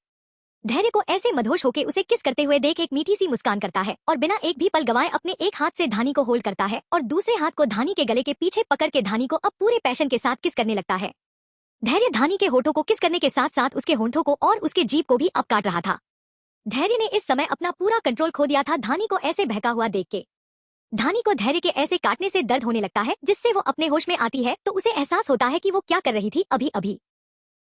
धैर्य को ऐसे मदहोश होके उसे किस करते हुए देख एक मीठी सी मुस्कान करता है और बिना एक भी पल गवाए अपने एक हाथ से धानी को होल्ड करता है और दूसरे हाथ को धानी के गले के पीछे पकड़ के धानी को अब पूरे पैशन के साथ किस करने लगता है। धैर्य धानी के होठों को किस करने के साथ साथ उसके होंठों को और उसके जीभ को भी अब काट रहा था। धैर्य ने इस समय अपना पूरा कंट्रोल खो दिया था धानी को ऐसे बहका हुआ देख के। धानी को धैर्य के ऐसे काटने से दर्द होने लगता है, जिससे वो अपने होश में आती है तो उसे एहसास होता है कि वो क्या कर रही थी अभी अभी।